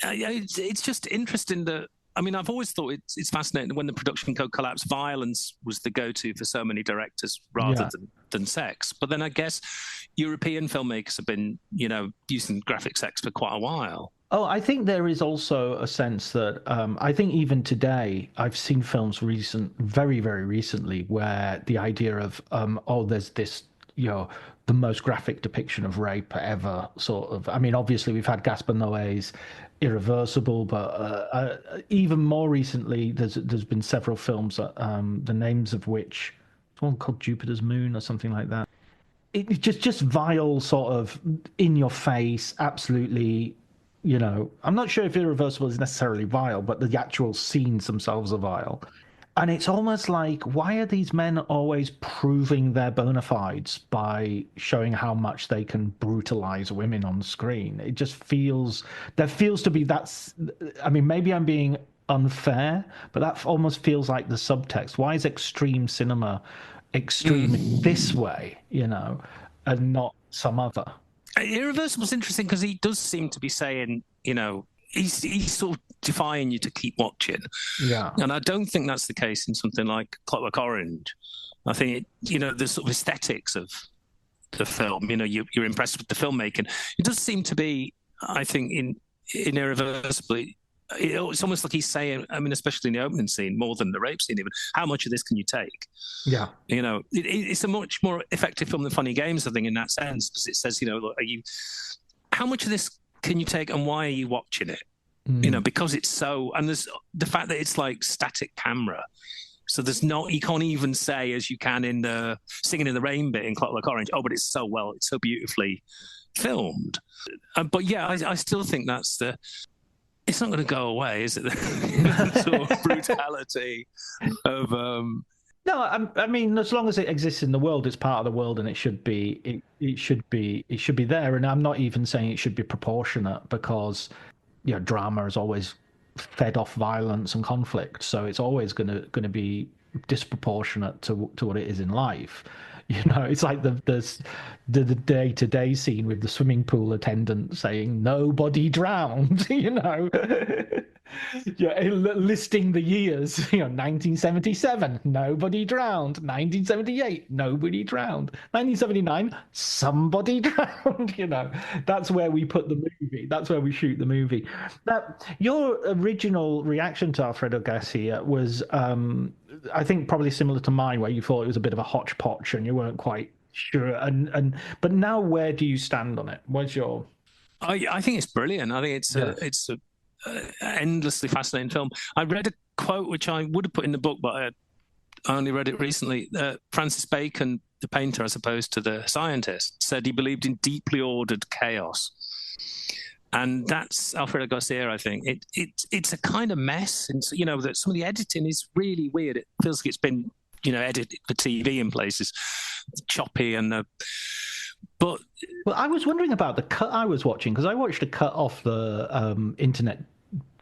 It's just interesting that. I mean, I've always thought it's fascinating when the production code collapsed. Violence was the go-to for so many directors rather than sex. But then I guess European filmmakers have been, using graphic sex for quite a while. Oh, I think there is also a sense that I think even today I've seen films very, very recently where the idea of there's this, the most graphic depiction of rape ever sort of. I mean, obviously we've had Gaspar Noé's Irreversible, but even more recently there's been several films the names of which, one called Jupiter's Moon or something like that. It's just vile, sort of in your face, absolutely. I'm not sure if Irreversible is necessarily vile, but the actual scenes themselves are vile. And it's almost like, why are these men always proving their bona fides by showing how much they can brutalize women on screen? It just there feels to be I mean, maybe I'm being unfair, but that almost feels like the subtext. Why is extreme cinema extreme in this way, and not some other? Irreversible's interesting because he does seem to be saying, he's sort of defying you to keep watching. Yeah. And I don't think that's the case in something like Clockwork Orange. I think, the sort of aesthetics of the film, you're impressed with the filmmaking. It does seem to be, I think, in irreversibly, it's almost like he's saying, especially in the opening scene, more than the rape scene even, how much of this can you take? Yeah. It's a much more effective film than Funny Games, I think, in that sense, because it says, how much of this can you take and why are you watching it? Because it's so, and there's the fact that it's like static camera. So you can't even say, as you can in the Singing in the Rain bit in Clockwork Orange, but it's so beautifully filmed. But yeah, I still think it's not going to go away, is it? The sort of brutality of. No, I mean, as long as it exists in the world, it's part of the world, and it should be. It should be there. And I'm not even saying it should be proportionate, because drama is always fed off violence and conflict, so it's always going to be disproportionate to what it is in life. It's like the day-to-day scene with the swimming pool attendant saying nobody drowned. Listing the years. 1977, nobody drowned. 1978, nobody drowned. 1979, somebody drowned. That's where we put the movie. That's where we shoot the movie. Now, your original reaction to Alfredo Garcia was, I think, probably similar to mine, where you thought it was a bit of a hodgepodge and you weren't quite sure. But now, where do you stand on it? What's your? I think it's brilliant. I think it's a endlessly fascinating film. I read a quote which I would have put in the book, but I only read it recently. Francis Bacon, the painter, as opposed to the scientist, said he believed in deeply ordered chaos. And that's Alfredo Garcia, I think. It's a kind of mess. And, that some of the editing is really weird. It feels like it's been, edited for TV in places. It's choppy and... But... Well, I was wondering about the cut I was watching, because I watched a cut off the internet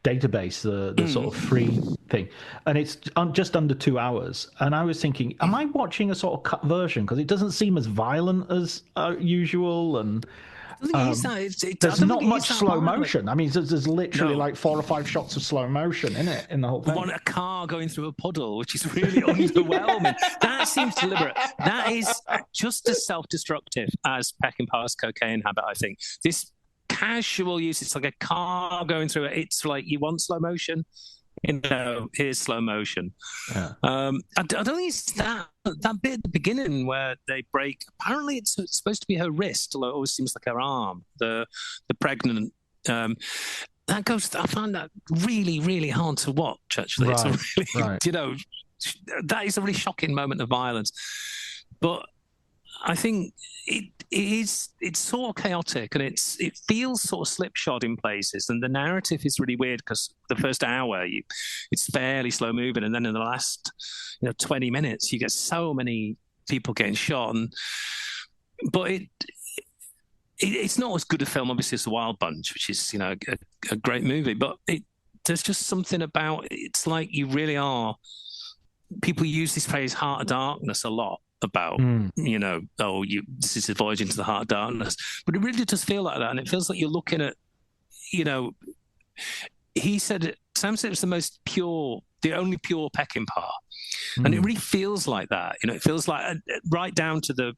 database, the sort of free thing, and it's just under 2 hours. And I was thinking, am I watching a sort of cut version? Because it doesn't seem as violent as usual, and... there's not much slow motion. I mean, there's literally like 4 or 5 shots of slow motion in the whole thing. A car going through a puddle, which is really underwhelming. That seems deliberate. That is just as self-destructive as Peckinpah's cocaine habit, I think. This casual use, it's like a car going through it. It's like, you want slow motion? Here's slow motion. Yeah. I don't think it's that bit at the beginning where they break. Apparently, it's supposed to be her wrist, although it always seems like her arm. The pregnant. That goes. I find that really, really hard to watch. Actually, right. It's a really, that is a really shocking moment of violence. But I think it's sort of chaotic, and it feels sort of slipshod in places, and the narrative is really weird, because the first hour it's fairly slow moving, and then in the last 20 minutes you get so many people getting shot, but it's not as good a film obviously as The Wild Bunch, which is a great movie, but there's just something about it's like you really are. People use this phrase "heart of darkness" a lot about, this is a voyage into the heart of darkness. But it really does feel like that. And it feels like you're looking at, Sam said it was the only pure Peckinpah. And it really feels like that. It feels like right down to the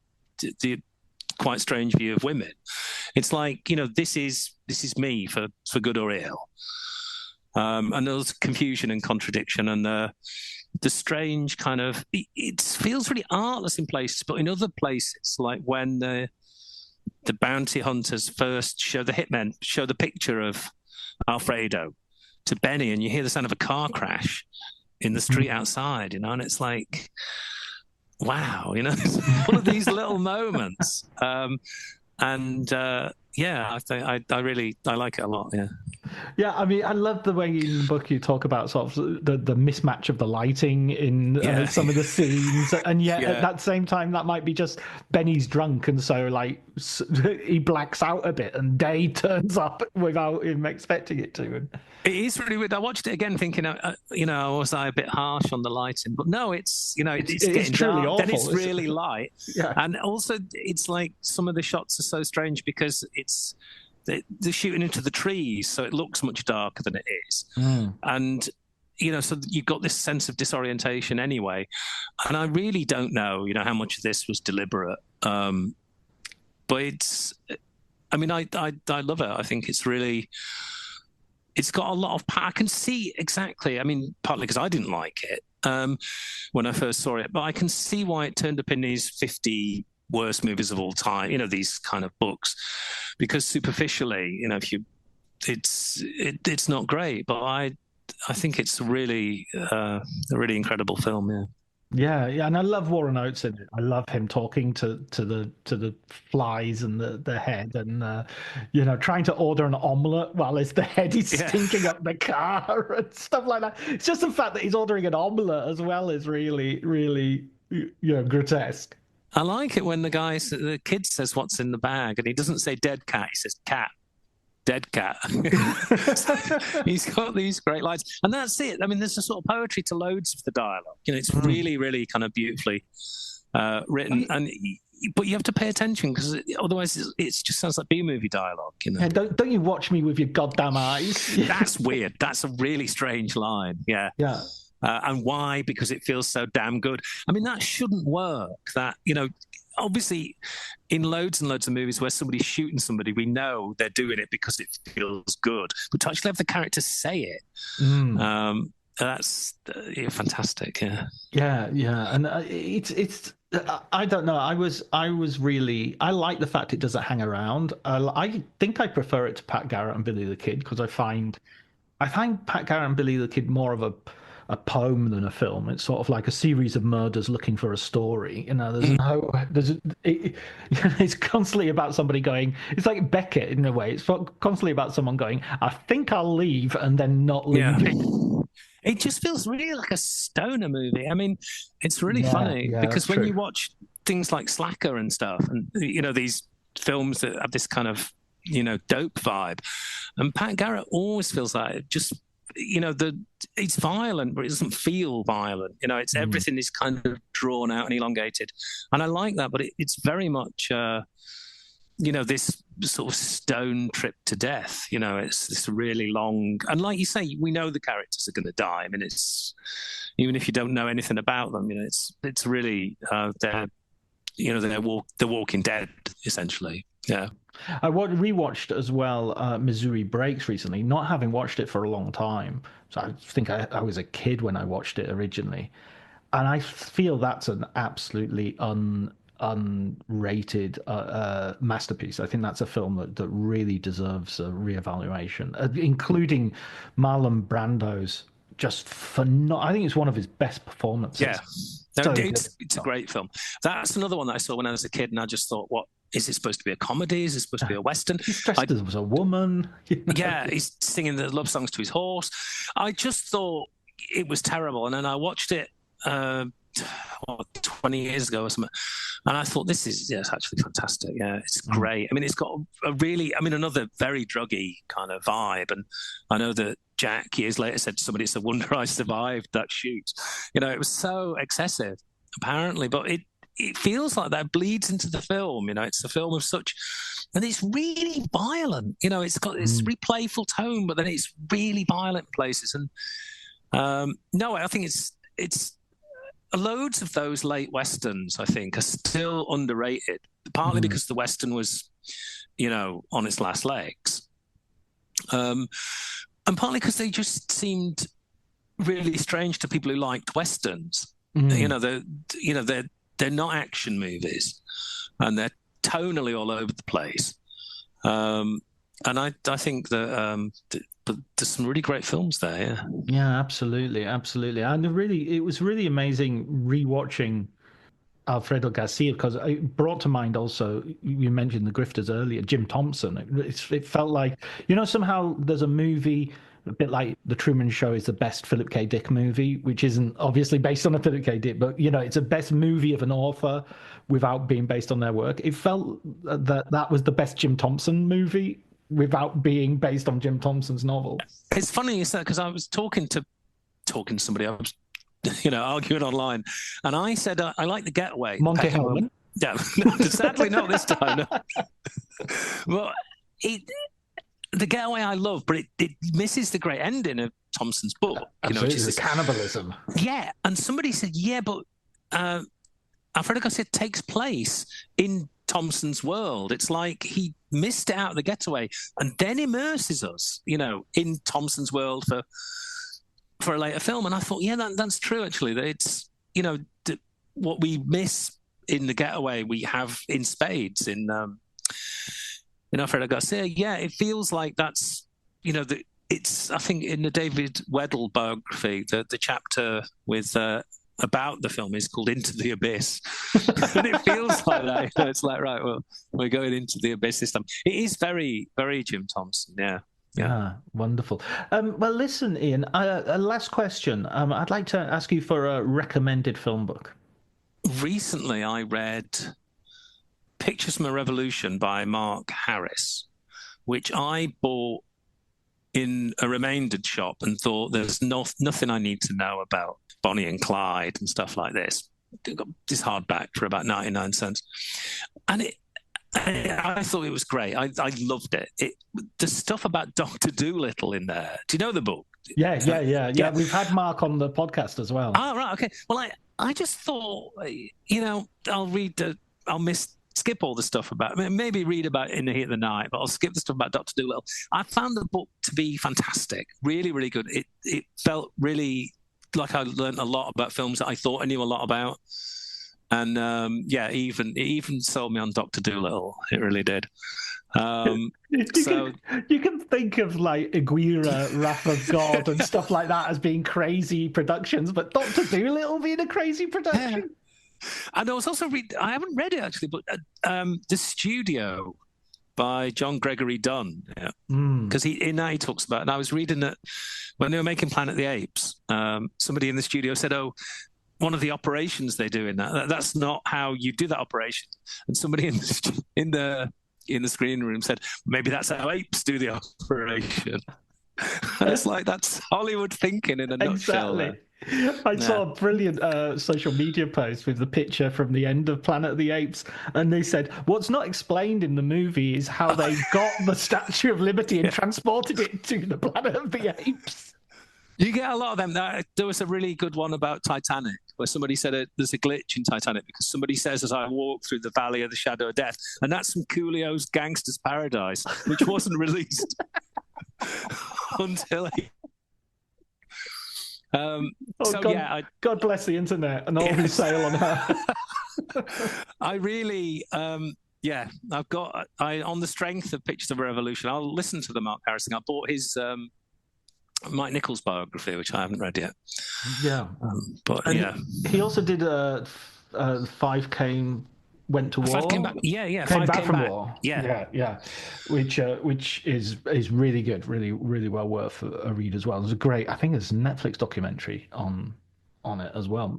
quite strange view of women. It's like, this is me for good or ill. And there's confusion and contradiction, and the strange kind of, it feels really artless in places, but in other places, like when the bounty hunters first show the picture of Alfredo to Benny, and you hear the sound of a car crash in the street outside, and it's like, wow, it's one of these little moments. Yeah, I really like it a lot. Yeah, I mean, I love the way in the book you talk about sort of the mismatch of the lighting in some of the scenes, and yet at that same time that might be just Benny's drunk, and so like he blacks out a bit, and day turns up without him expecting it to. And it is really weird. I watched it again, thinking, was I a bit harsh on the lighting? But no, it's getting truly dark. awful. Then it's really light, yeah. And also it's like some of the shots are so strange because it's they're shooting into the trees, so it looks much darker than it is. And so you've got this sense of disorientation anyway. And I really don't know, how much of this was deliberate. But I love it. I think it's got a lot of power. I can see exactly, partly because I didn't like it when I first saw it, but I can see why it turned up in these 50 worst movies of all time, these kind of books, because superficially, it's not great, but I think it's really a really incredible film. Yeah, and I love Warren Oates in it. I love him talking to the flies and the head, and trying to order an omelette while the head is stinking up the car and stuff like that. It's just the fact that he's ordering an omelette as well is really, really, grotesque. I like it when the kid says what's in the bag, and he doesn't say dead cat, he says cat. Dead cat. He's got these great lines, and that's it. There's a sort of poetry to loads of the dialogue. It's really, really kind of beautifully written, but you have to pay attention because otherwise it just sounds like B-movie dialogue. Yeah, don't you watch me with your goddamn eyes? That's weird. That's a really strange line. Yeah. And why? Because it feels so damn good. That shouldn't work. That obviously, in loads and loads of movies where somebody's shooting somebody, we know they're doing it because it feels good. But to actually have the character say it, that's fantastic. Yeah, and it's. I don't know. I like the fact it doesn't hang around. I think I prefer it to Pat Garrett and Billy the Kid because I find Pat Garrett and Billy the Kid more of a poem than a film. It's sort of like a series of murders looking for a story. It's constantly about somebody going. It's like Beckett in a way. It's constantly about someone going, I think I'll leave, and then not leaving. Yeah. It just feels really like a stoner movie. It's really funny because when you watch things like Slacker and stuff, and these films that have this kind of dope vibe, and Pat Garrett always feels like it just. It's violent, but it doesn't feel violent. It's everything is kind of drawn out and elongated, and I like that. But it's very much, this sort of stone trip to death. It's this really long, and like you say, we know the characters are going to die. It's even if you don't know anything about them, it's really they're Walking Dead essentially. Yeah. I rewatched as well Missouri Breaks recently, not having watched it for a long time. So I think I was a kid when I watched it originally. And I feel that's an absolutely unrated masterpiece. I think that's a film that really deserves a reevaluation, including Marlon Brando's just phenomenal. I think it's one of his best performances. Yeah. It's a great film. That's another one that I saw when I was a kid, and I just thought, what? Is it supposed to be a comedy? Is it supposed to be a Western? He's dressed as a woman. Yeah, he's singing the love songs to his horse. I just thought it was terrible. And then I watched it 20 years ago or something. And I thought, it's actually fantastic. Yeah, it's great. It's got a really, another very druggy kind of vibe. And I know that Jack years later said to somebody, it's a wonder I survived that shoot. It was so excessive, apparently. But it feels like that bleeds into the film. It's a film of such, and it's really violent. It's got this really playful tone, but then it's really violent in places. And I think it's loads of those late westerns, I think, are still underrated. Partly because the western was, on its last legs, and partly because they just seemed really strange to people who liked westerns. They're not action movies, and they're tonally all over the place. And I think that but there's some really great films there. Yeah, absolutely. And it was really amazing rewatching Alfredo Garcia, because it brought to mind also, you mentioned the grifters earlier, Jim Thompson. It felt like, somehow there's a movie a bit like The Truman Show is the best Philip K. Dick movie, which isn't obviously based on a Philip K. Dick, but it's a best movie of an author without being based on their work. It felt that was the best Jim Thompson movie without being based on Jim Thompson's novel. It's funny you said, because I was talking to somebody, I was arguing online, and I said I like The Getaway. Monty Hellman. Yeah, sadly not this time. No. Well, The Getaway I love, but it misses the great ending of Thompson's book. Absolutely, the cannibalism. Yeah, and somebody said, yeah, but Alfredo Garcia takes place in Thompson's world. It's like he missed it out of The Getaway and then immerses us, in Thompson's world for a later film. And I thought, yeah, that's true, actually. That it's, what we miss in The Getaway, we have in spades in Alfredo Garcia. Yeah, it feels like that's, it's, I think, in the David Weddell biography, the chapter with about the film is called Into the Abyss. And it feels like that. It's like, right, well, we're going into the abyss this time. It is very, very Jim Thompson, yeah. Wonderful. Well, listen, Ian, a last question. I'd like to ask you for a recommended film book. Recently, I read Pictures from a Revolution by Mark Harris, which I bought in a remaindered shop and thought there's nothing I need to know about Bonnie and Clyde and stuff like this. I got this hardback for about 99 cents. And I thought it was great. I loved it. The stuff about Dr. Dolittle in there. Do you know the book? Yeah. We've had Mark on the podcast as well. Oh, right. Okay. Well, I just thought, I'll skip all the stuff about, maybe read about it in the heat of the night, but I'll skip the stuff about Dr. Dolittle. I found the book to be fantastic. Really, really good. It felt really like I learned a lot about films that I thought I knew a lot about. And it even sold me on Dr. Dolittle. It really did. You can think of like Aguirre, Wrath of God, and stuff like that as being crazy productions, but Dr. Dolittle being a crazy production. Yeah. And I was also I haven't read it actually, but The Studio by John Gregory Dunn, because in that he talks about. And I was reading that when they were making Planet of the Apes, somebody in the studio said, "Oh, one of the operations they do in that's not how you do that operation." And somebody in the screening room said, "Maybe that's how apes do the operation." And it's like, that's Hollywood thinking in a nutshell. Exactly. I saw a brilliant social media post with the picture from the end of Planet of the Apes, and they said, what's not explained in the movie is how they got the Statue of Liberty and transported it to the Planet of the Apes. You get a lot of them. There was a really good one about Titanic, where somebody said there's a glitch in Titanic because somebody says, as I walk through the valley of the shadow of death, and that's from Coolio's Gangster's Paradise, which wasn't released until God bless the internet and all who sail on her. I really, I've got, on the strength of Pictures of a Revolution, I'll listen to the Mark Harris thing. I bought his Mike Nichols biography, which I haven't read yet. Yeah. He also did 5 Went to War. Came back. Yeah. Came back from war. Yeah. Which is really good, really, really well worth a read as well. There's I think there's a Netflix documentary on it as well.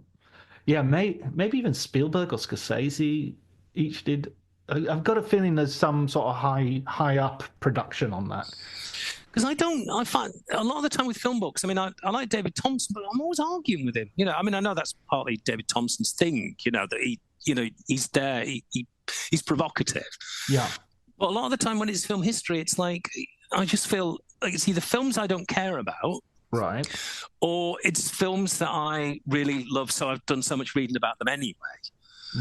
Yeah, maybe even Spielberg or Scorsese each did. I've got a feeling there's some sort of high up production on that. Because I find a lot of the time with film books, I mean, I like David Thompson, but I'm always arguing with him. I know that's partly David Thompson's thing, that he's there, he's provocative. Yeah. But a lot of the time when it's film history, it's like, I just feel like it's either films I don't care about. Right. Or it's films that I really love, so I've done so much reading about them anyway.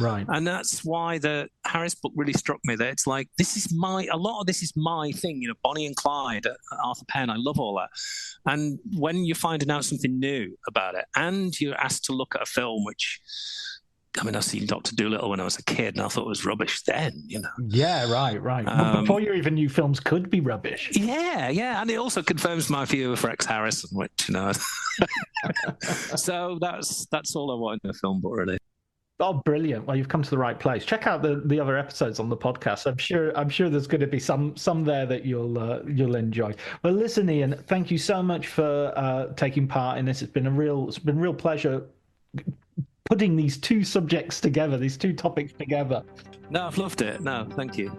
Right. And that's why the Harris book really struck me, that it's like, a lot of this is my thing, Bonnie and Clyde, Arthur Penn, I love all that. And when you're finding out something new about it, and you're asked to look at a film which, I've seen Dr. Dolittle when I was a kid, and I thought it was rubbish then, Yeah, right. Before you even knew films could be rubbish. Yeah, and it also confirms my view of Rex Harrison, which, So that's all I want in a film book, really. Oh, brilliant! Well, you've come to the right place. Check out the other episodes on the podcast. I'm sure there's going to be some there that you'll enjoy. Well, listen, Ian, thank you so much for taking part in this. It's been a real pleasure putting these two subjects together, these two topics together. No, I've loved it. No, thank you.